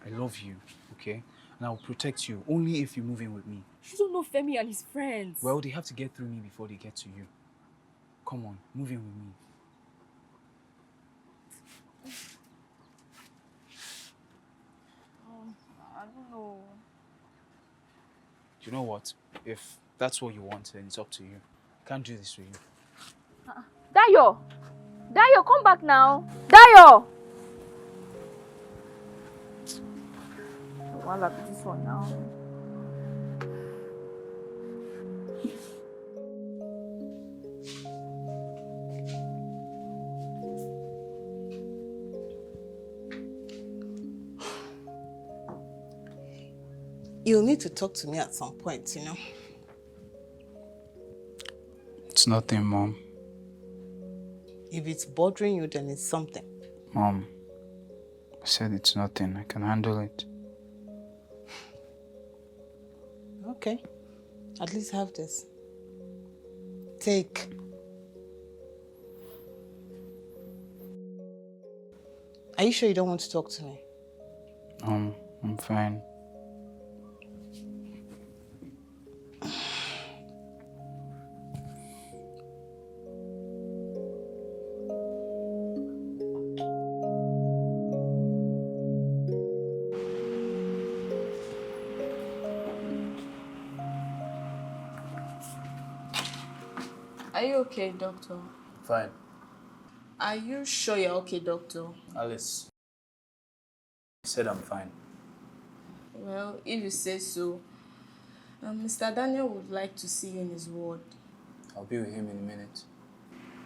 I love you, okay? And I'll protect you only if you move in with me. You don't know Femi and his friends. Well, they have to get through me before they get to you. Come on, move in with me. I don't know. You know what? If that's what you want, then it's up to you. I can't do this for you. Dayo, come back now. Dayo! Well, I'll be this one now. You'll need to talk to me at some point, you know? It's nothing, Mom. If it's bothering you, then it's something. Mom, I said it's nothing. I can handle it. Okay. At least have this. Take. Are you sure you don't want to talk to me? I'm fine. Are you okay, doctor? Fine. Are you sure you're okay, doctor? Alice, I said I'm fine. Well, if you say so, Mr. Daniel would like to see you in his ward. I'll be with him in a minute.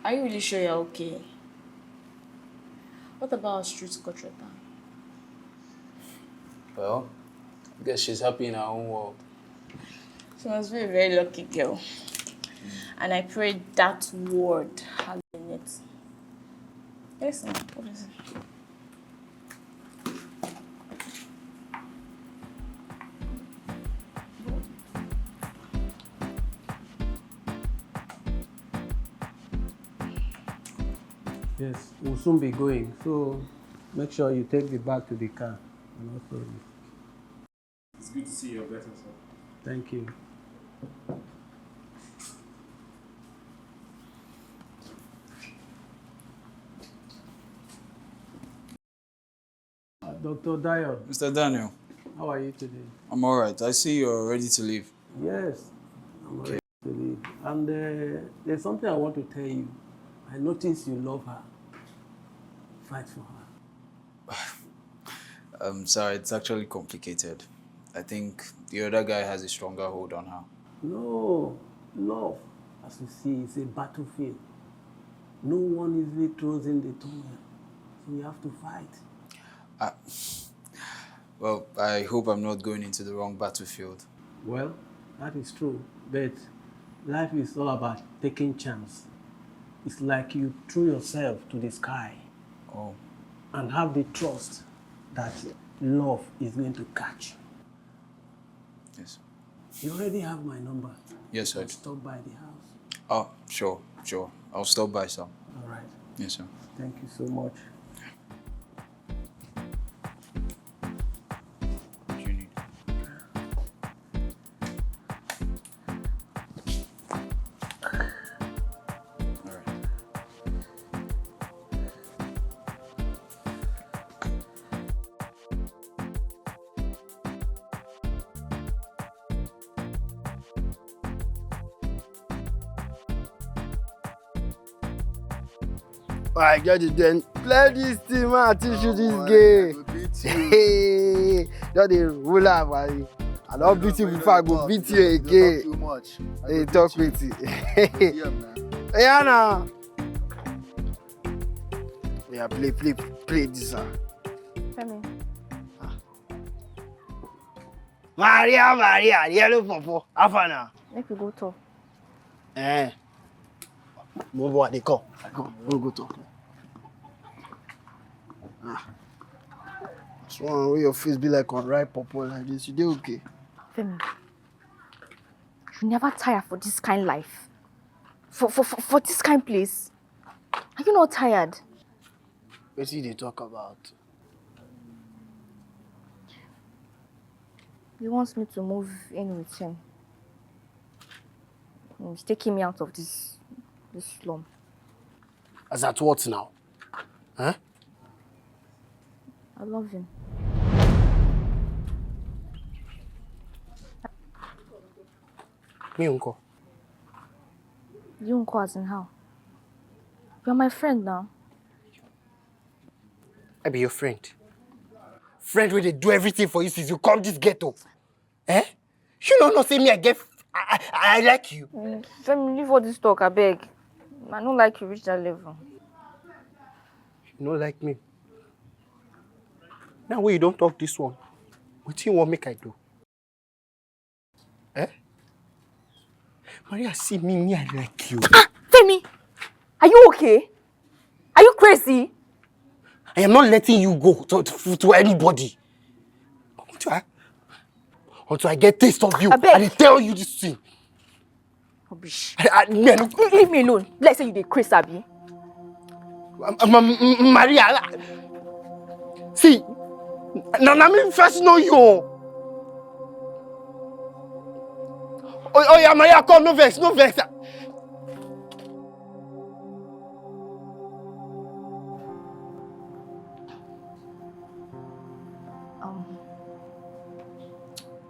Are you really sure you're okay? What about our street Kotreta? Well, I guess she's happy in her own world. She must be a very lucky girl. And I pray that word has in it. Yes, ma'am. What is it? Yes, we'll soon be going, so make sure you take the bag to the car. No problem. It's good to see you're better, sir. Thank you. Dr. Dio, Mr. Daniel, how are you today? I'm alright. I see you're ready to leave. Yes, I'm ready to leave. And there's something I want to tell you. I notice you love her. Fight for her. I'm sorry, it's actually complicated. I think the other guy has a stronger hold on her. No, love, as you see, is a battlefield. No one easily throws in the towel. So you have to fight. Well, I hope I'm not going into the wrong battlefield. Well, that is true. But life is all about taking chance. It's like you threw yourself to the sky. Oh. And have the trust that love is going to catch. Yes. You already have my number. Yes, sir. Stop by the house. Oh, sure. I'll stop by some. All right. Yes, sir. Thank you so much. What do you need? All right. Alright, get it then. Play this team, man. Teach you this game. Hey, just the ruler, man. I don't beat you before I go beat you again. Too much. Hey, talk with you. Yeah, now. Yeah, play this, Femi. Maria, yellow popo. Afana. Make we go talk. Move what they call. We'll go talk. What's wrong with your face be like on ripe purple like this? You do okay? Femi, you never tire for this kind life. For this kind place. Are you not tired? What did they talk about? He wants me to move in with him. He's taking me out of this slum. As at what now? Huh? I love him. Me, uncle. You uncle as in how? You're my friend now. I be your friend. Friend where they do everything for you since you come this ghetto. Eh? You don't know say me I like you. Femi, leave all this talk, I beg. I don't like you reach that level. You don't like me. Now when you don't talk this one, what do you want make I do? Eh? Maria, see me, I like you. Femi! Are you okay? Are you crazy? I am not letting you go to anybody. Until I get taste of you, I tell you this thing. Rubbish. Leave me alone. Let's say you dey crazy, Abi. Maria, see, now me first know you. Oh yeah, Maria, come, no vex.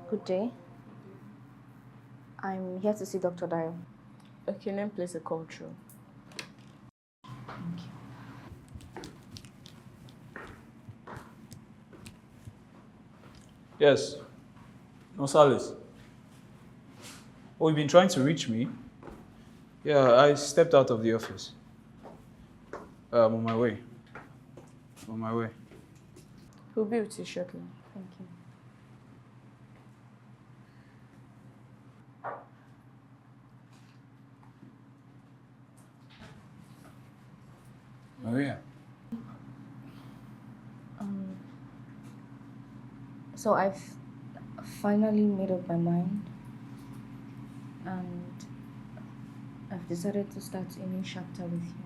Good day. I'm here to see Dr. Dayo. Okay, then place a call through. Yes. Gonzalez. Oh, you've been trying to reach me? Yeah, I stepped out of the office. I'm on my way. He'll be with you shortly. Thank you. Maria. So I've finally made up my mind, and I've decided to start a new chapter with you.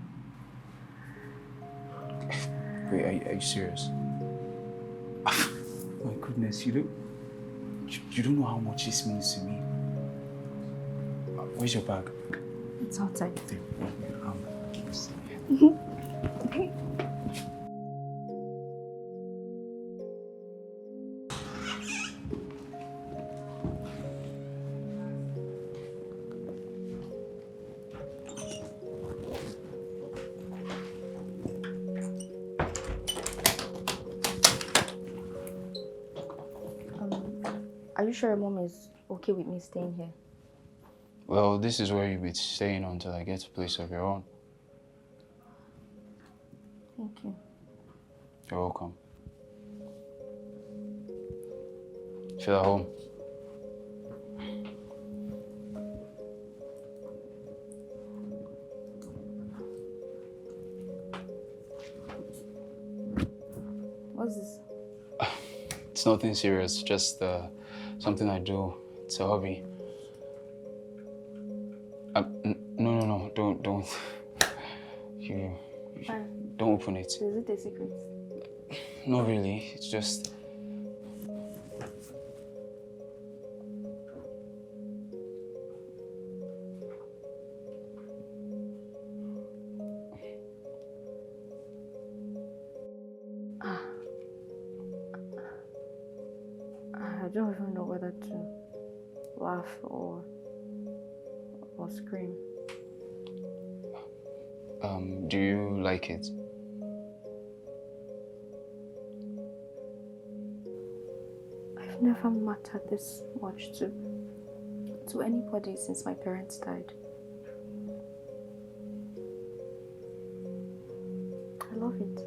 Wait, are you serious? My goodness, you don't know how much this means to me. Where's your bag? It's outside. Are you sure your mom is okay with me staying here? Well, this is where you'll be staying until I get a place of your own. Thank you. You're welcome. Feel at home. What's this? It's nothing serious, just something I do. It's a hobby. No, don't. You don't open it. Is it a secret? Not really, it's just... I don't even know whether to laugh or scream. Do you like it? I've never mattered this much to anybody since my parents died. I love it.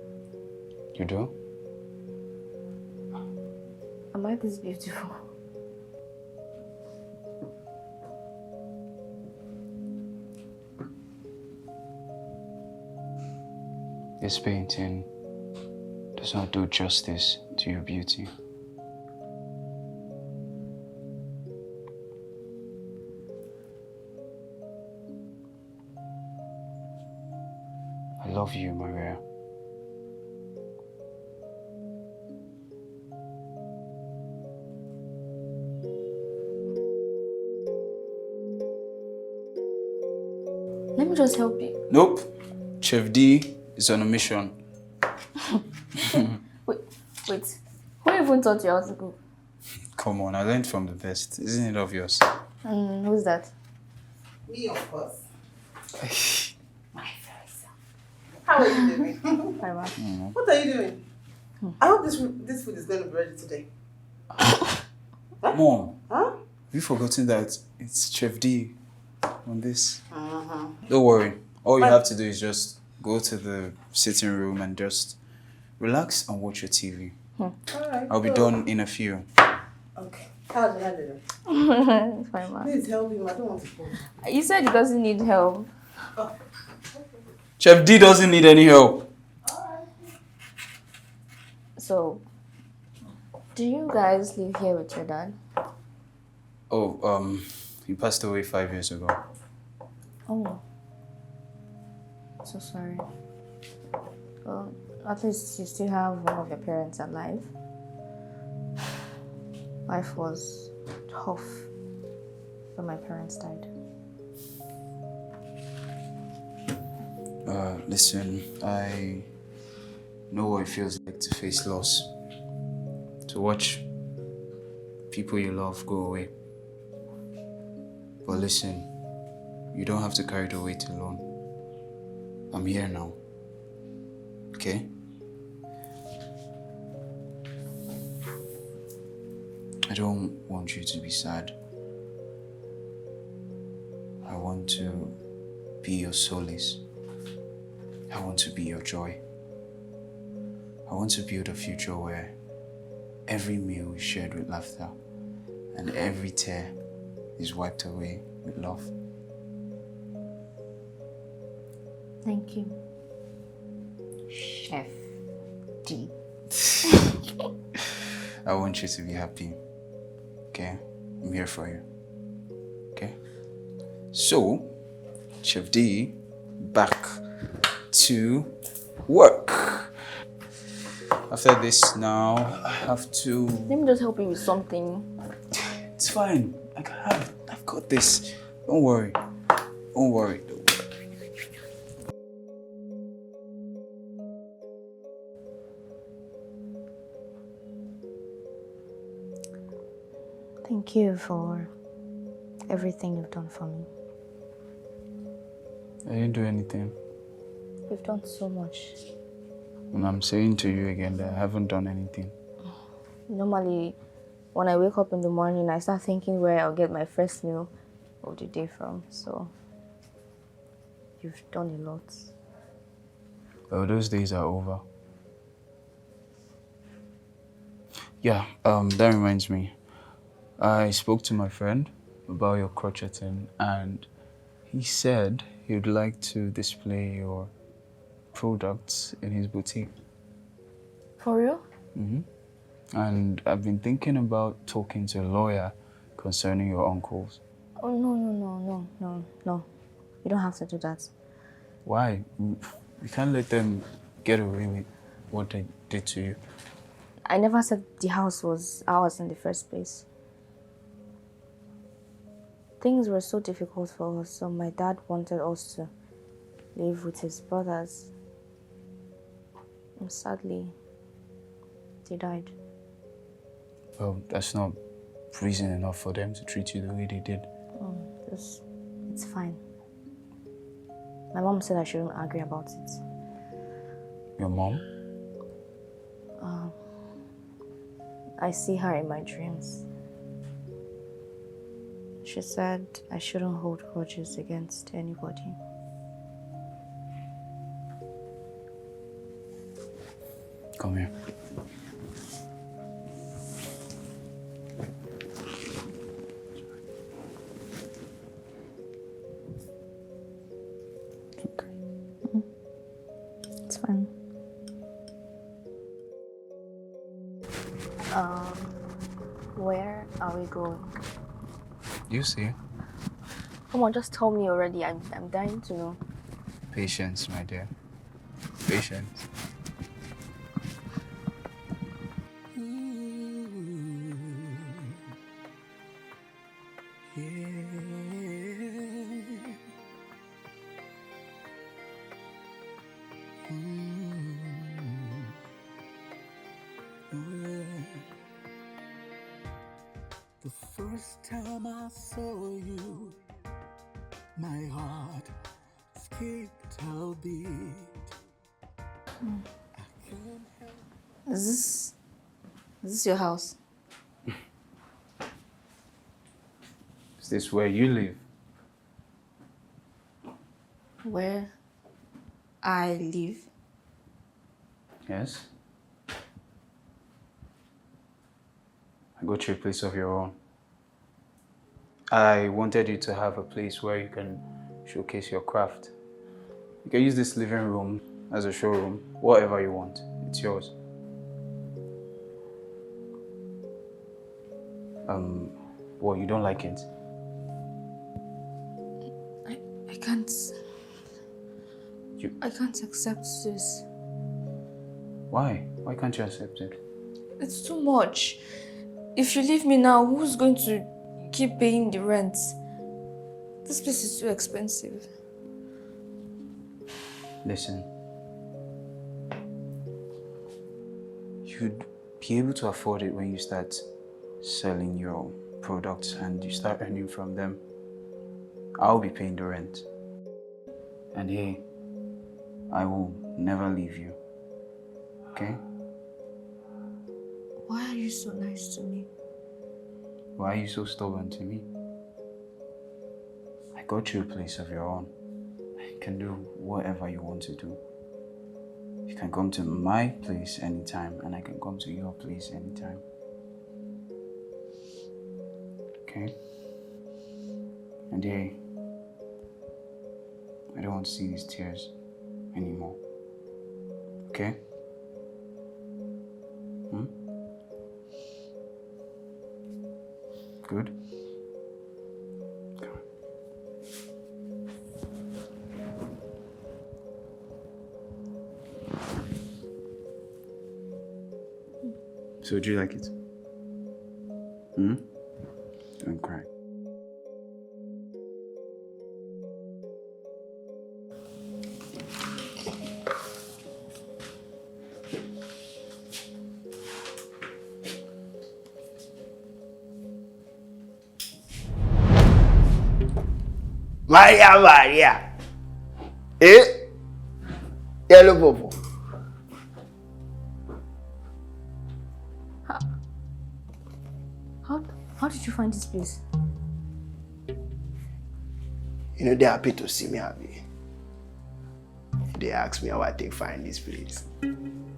You do? Am I this beautiful? This painting does not do justice to your beauty. I love you, Maria. Let me just help you. Nope. Chef D is on a mission. Wait. Who even taught you how to cook? Come on, I learned from the best. Isn't it obvious? Who's that? Me, of course. My first. How are you doing? Hi, Ma. What are you doing? I hope this food is going to be ready today. Mom, Huh? have you forgotten that it's Chef D on this? Uh-huh. Don't worry. All you have to do is just go to the sitting room and just relax and watch your TV. Alright. I'll be done in a few. Okay. How's the hand doing? It's fine, Ma. Please help him. I don't want to fall. You said he doesn't need help. Chef D doesn't need any help. So, do you guys live here with your dad? Oh, he passed away 5 years ago. Oh. So sorry. Well, at least you still have one of your parents alive. Life was tough when my parents died. Listen, I know what it feels like to face loss. To watch people you love go away. But listen, you don't have to carry the weight alone. I'm here now. Okay? I don't want you to be sad. I want to be your solace. I want to be your joy. I want to build a future where every meal is shared with laughter and every tear is wiped away with love. Thank you, Chef D. I want you to be happy. Okay? I'm here for you. Okay? So, Chef D, back to work. After this now, I have to... Let me just help you with something. It's fine. I've got this. Don't worry. Don't worry. Thank you for everything you've done for me. I didn't do anything. You've done so much. And I'm saying to you again that I haven't done anything. Normally, when I wake up in the morning, I start thinking where I'll get my first meal of the day from. So, you've done a lot. Well, those days are over. Yeah, that reminds me. I spoke to my friend about your crocheting and he said he'd like to display your products in his boutique. For real? Mm-hmm. And I've been thinking about talking to a lawyer concerning your uncles. Oh, no. You don't have to do that. Why? We can't let them get away with what they did to you. I never said the house was ours in the first place. Things were so difficult for us, so my dad wanted us to live with his brothers. And sadly, they died. Well, that's not reason enough for them to treat you the way they did. It's fine. My mom said I shouldn't argue about it. Your mom? I see her in my dreams. She said I shouldn't hold grudges against anybody. Come here. It's fine. Where are we going? You see? Come on, just tell me already. I'm dying to know. Patience, my dear. Patience. The first time I saw you, my heart skipped a beat. Is this your house? Is this where you live? Where I live? Yes. I got you a place of your own. I wanted you to have a place where you can showcase your craft. You can use this living room as a showroom, whatever you want. It's yours. Well, you don't like it? I can't. I can't accept this. Why? Why can't you accept it? It's too much. If you leave me now, who's going to keep paying the rent? This place is too expensive. Listen. You'd be able to afford it when you start selling your products and you start earning from them. I'll be paying the rent. And hey, I will never leave you. Okay? Why are you so nice to me? Why are you so stubborn to me? I got you a place of your own. You can do whatever you want to do. You can come to my place anytime and I can come to your place anytime. Okay? And hey, I don't want to see these tears anymore. Okay? Good? Come on. So do you like it? Don't cry. Maria. Yellow Bobo. How did you find this place? You know, they're happy to see me happy. They ask me how I take find this place.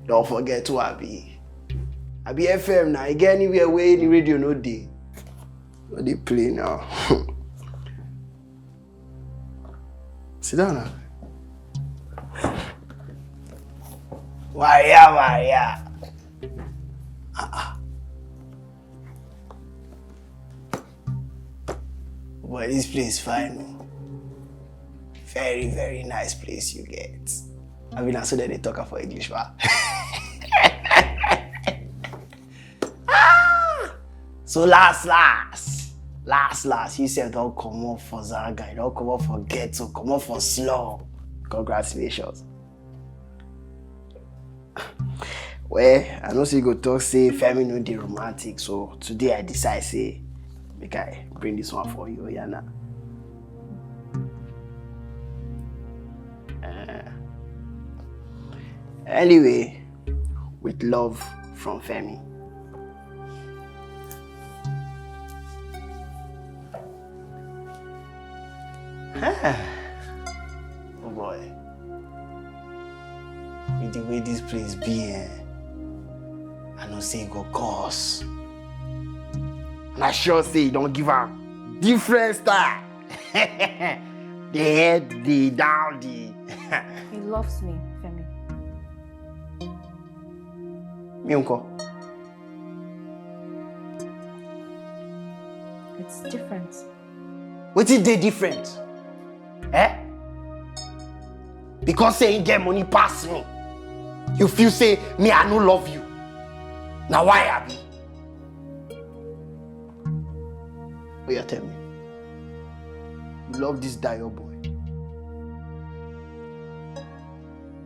Don't forget who I be. I be FM now. I get anywhere where any radio no day. No they play now. Sit down now. Maria. But this place is fine. Very, very nice place you get. I mean, I saw that they talk for English, wa. So last, you said don't come up for Zaga, don't come up for Ghetto, come up for Slow. Congratulations. Well, I know you go talk say Femi no dey romantic, so today I decide say make I bring this one for you, Yana. Anyway, with love from Femi. Oh boy. With the way this place be, I know say go cause. And I sure say you don't give her different style. The head, the down, the... He loves me, Femi. Me uncle. It's different. What is they different? Eh? Because say you get money past me, you feel say me I no love you. Now why I be? Oh yeah, tell me. You love this Dio boy.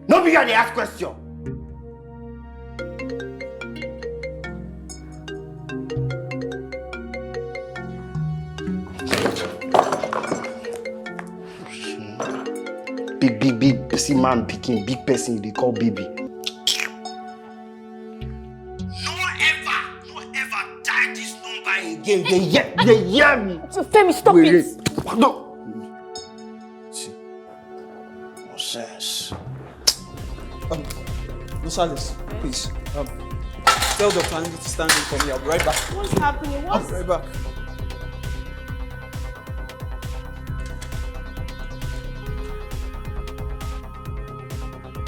No be here they ask question. Big person man picking, big person they call baby. No ever die this number again. They hear me. So Femi, stop it. No. See. No sense. Gonzalez, please. Tell Dr. Andy to stand in for me. I'll be right back. What's happening? I'll be right back.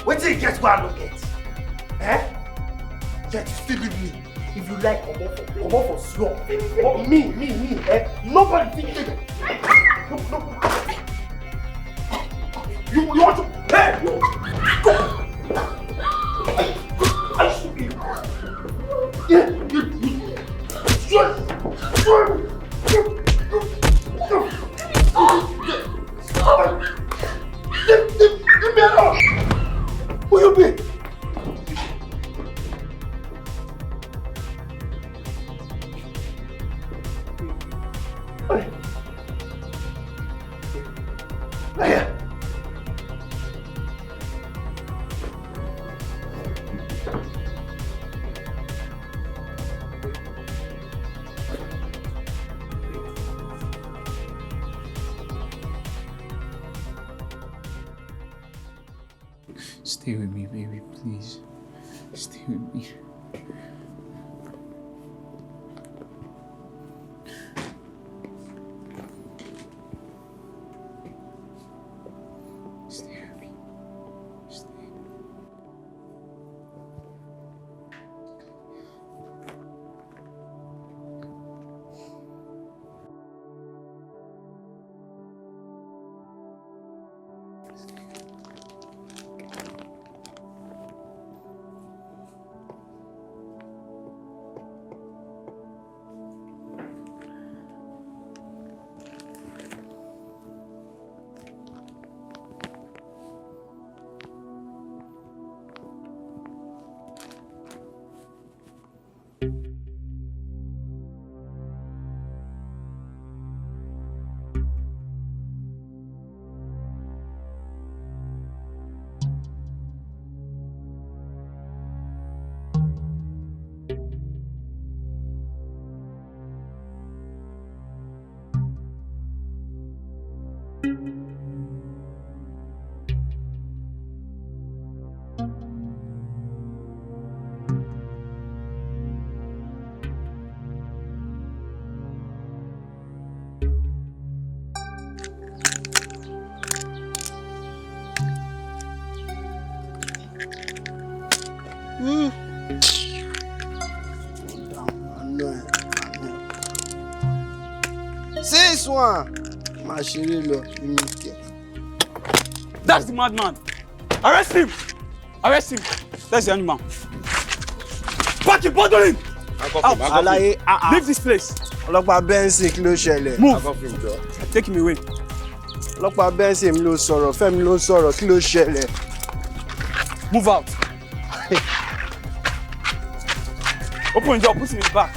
Wait till you get where I look at. Eh? Yet you still with me. If you like, come on for slow. Oh, me, eh? Nobody think it. No. You want to... Hey! Go! I should be... Leave me alone! Who you be? Stay with me, baby, please. Stay with me. Stay with me. Stay. This one. That's the madman. Arrest him. Arrest him. That's the animal. Pack him, bundle him. Out. Leave this place. Ọlọ́pàá Benson kí ló ṣẹlẹ̀? Move. Take him away. Ọlọ́pàá Benson mi ló sọ̀rọ̀, Fẹ́mi ló sọ̀rọ̀, kí ló ṣẹlẹ̀? Move out. Open the door, put him in the back.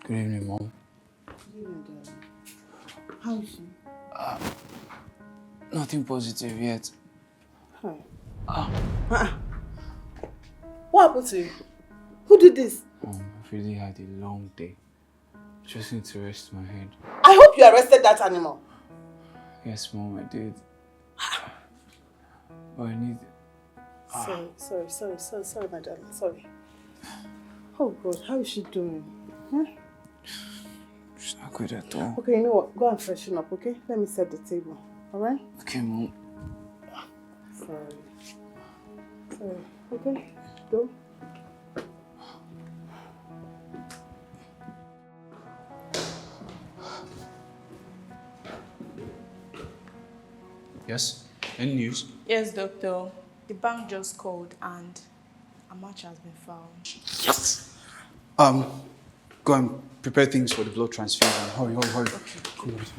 Good evening, Mom. Good evening, darling. How is she? Nothing positive yet. Hi. What happened to you? Who did this? I've really had a long day. Just need to rest my head. I hope you arrested that animal. Yes, Mom, I did. But I need... Sorry, my darling. Sorry. Oh God, how is she doing? She's not good at all. Okay, you know what? Go and freshen up, okay? Let me set the table. Alright? Okay, Mom. Sorry. Okay, go. Yes? Any news? Yes, doctor. The bank just called and a match has been found. Yes! Go and prepare things for the blood transfusion. Hurry. Okay. Good.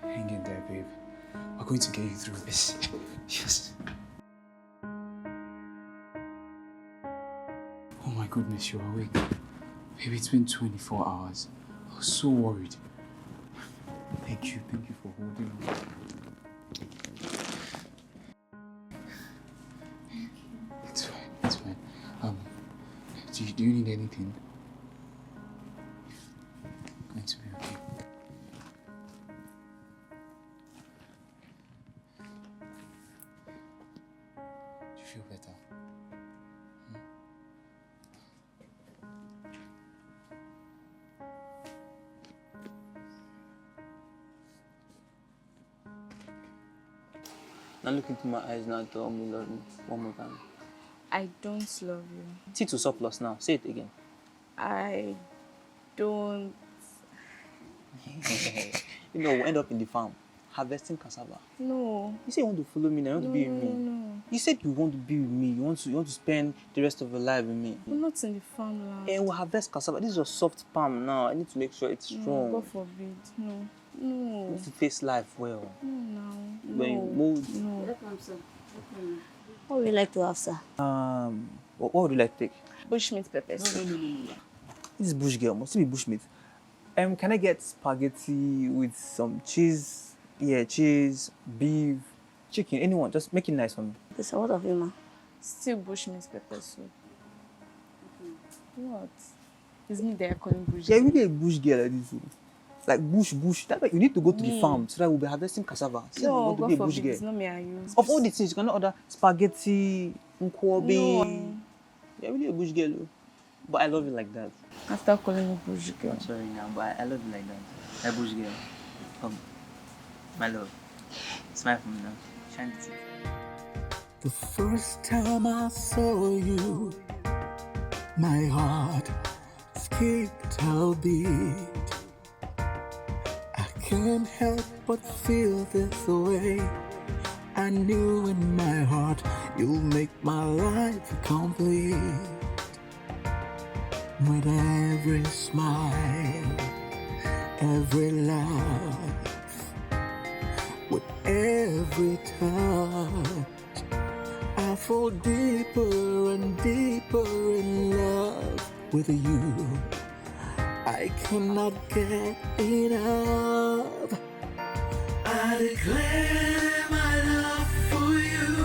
Hang in there, babe. We're going to get you through this. Yes. Oh my goodness, you're awake. Baby, it's been 24 hours. I was so worried. Thank you for holding me. It's fine. Do you need anything? Going to be okay. Do you feel better? Now look into my eyes now, tell me love me one more time. I don't love you. T to surplus now. Say it again. I don't. You know, we'll end up in the farm, harvesting cassava. No. You say you want to follow me now, you want to be with me. No. You said you want to be with me, you want to spend the rest of your life with me. We're not in the farmland. And we'll harvest cassava. This is your soft palm now. I need to make sure it's strong. God forbid. No. You need to face life well. No. When you move. No. What would you like to have, sir? What would you like to take? Bushmeat pepper soup. No. This is bush girl. Must it be bushmeat? Can I get spaghetti with some cheese? Yeah, cheese, beef, chicken, anyone. Just make it nice for me. Okay, so what of you, ma? Still bushmeat pepper soup. What? It's me there calling bush. Yeah, really a bush girl like this. Like bush. That's why you need to go to the farm so that we'll be harvesting cassava. So you want to be a bush girl. It's not me I use. Of all the things, you cannot order spaghetti, nkwobi. No. You're really a bush girl, though. But I love you like that. After calling me bush girl. I'm sorry now, but I love you like that. A bush girl. Come. My love. Smile for me now. Shine the teeth. The first time I saw you, my heart skipped a beat. I can't help but feel this way. I knew in my heart you'll make my life complete. With every smile, every laugh, with every touch, I fall deeper and deeper in love with you. I cannot get enough. I declare my love for you,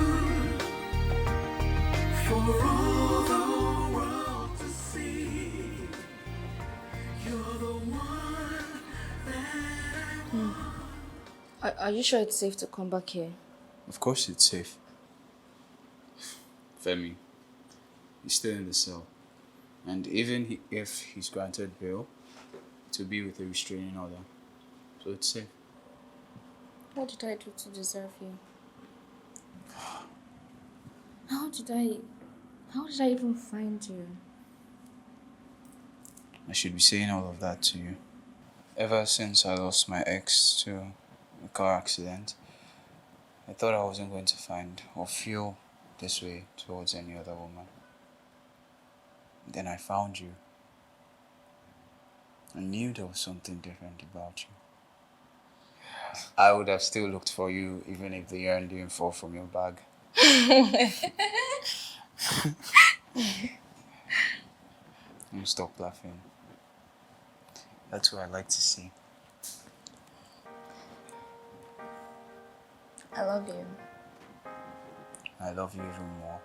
for all the world to see. You're the one that I want. Are you sure it's safe to come back here? Of course it's safe. Femi, he's still in the cell. And even if he's granted bail, it will be with a restraining order. So it's safe. What did I do to deserve you? How did I even find you? I should be saying all of that to you. Ever since I lost my ex to a car accident, I thought I wasn't going to find or feel this way towards any other woman. Then I found you. I knew there was something different about you. I would have still looked for you even if the yarn didn't fall from your bag. And stop laughing. That's what I like to see. I love you. I love you even more.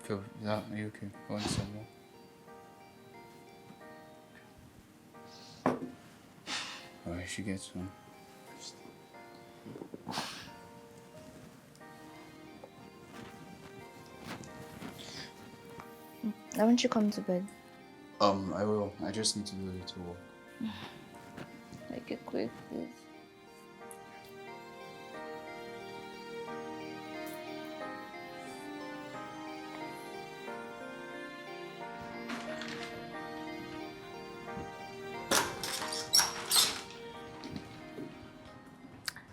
Phil, are you okay? Want some more? Alright, she gets one. Why don't you come to bed? I will. I just need to do a little work. Make it quick, please.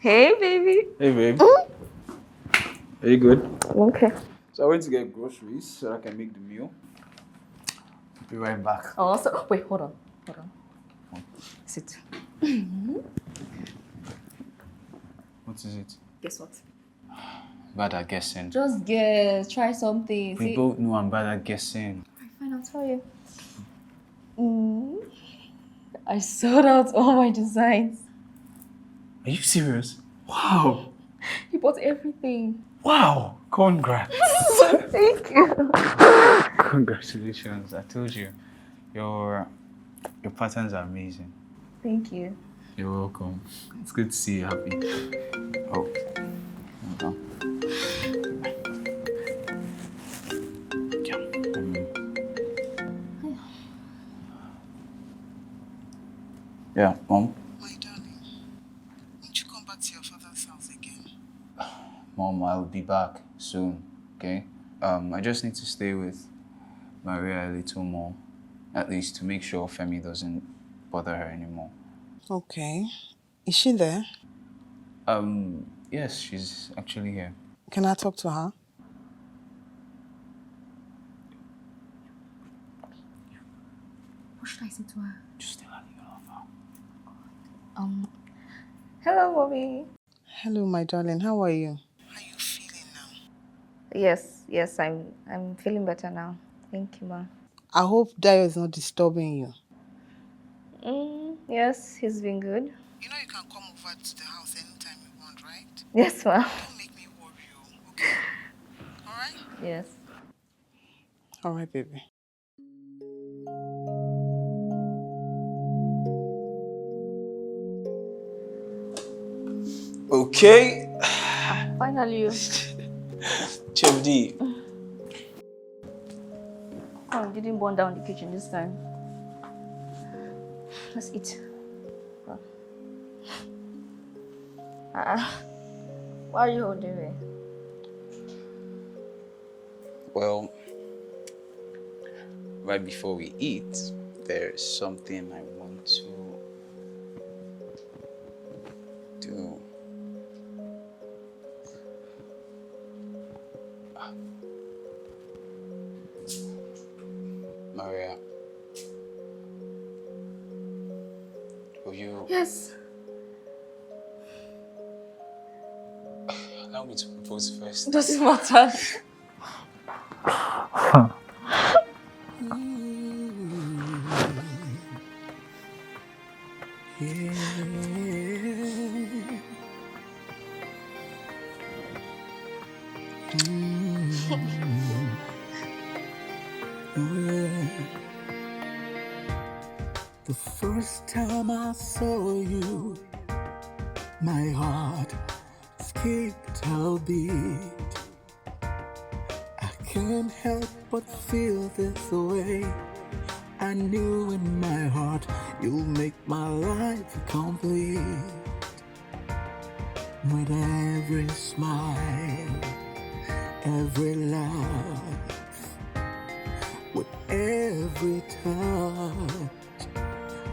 Hey, baby. Hey, babe. Are you good? Okay. So I went to get groceries so I can make the meal. I'll be right back. Also, wait, hold on. Sit. What is it? Guess what? Bad at guessing. Just guess. Try something. We both know I'm bad at guessing. Fine, I'll tell you. I sold out all my designs. Are you serious? Wow. He bought everything. Wow. Congrats. Thank you. Congratulations. I told you. Your patterns are amazing. Thank you. You're welcome. It's good to see you happy. Oh. Hold on. Yeah, Mom? My darling, won't you come back to your father's house again? Mom, I'll be back soon, okay? I just need to stay with Maria a little more, at least to make sure Femi doesn't bother her anymore. Okay. Is she there? Yes, she's actually here. Can I talk to her? What should I say to her? Just tell her you love her. Hello, mommy. Hello, my darling. How are you? Yes, I'm feeling better now. Thank you, ma. I hope Dayo is not disturbing you. Yes, he's been good. You know you can come over to the house anytime you want, right? Yes, ma. Don't make me worry you, okay? All right? Yes. All right, baby. Okay. Finally, you. Chef D. Oh, you didn't burn down the kitchen this time. Let's eat. Why are you holding me? Well, right before we eat, there's something I want to do. Maria, will you Yes. allow me to propose first? Doesn't matter. The first time I saw you, my heart skipped a beat. I can't help but feel this way. I knew in my heart you'll make my life complete. With every smile, every laugh, with every touch,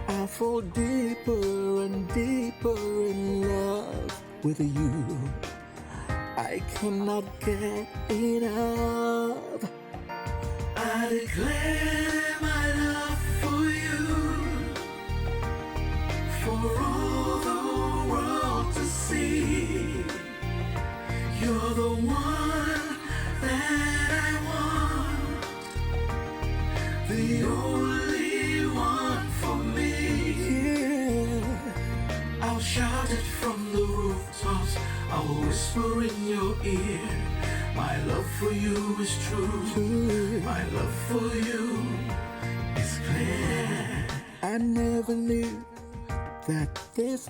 I fall deeper and deeper in love with you. I cannot get enough. I declare my love for you, for all the world to see. You're the one that I want, the only one for me. Yeah. I'll shout it from the rooftops, I will whisper in your ear. My love for you is true. My love for you is clear. I never knew that this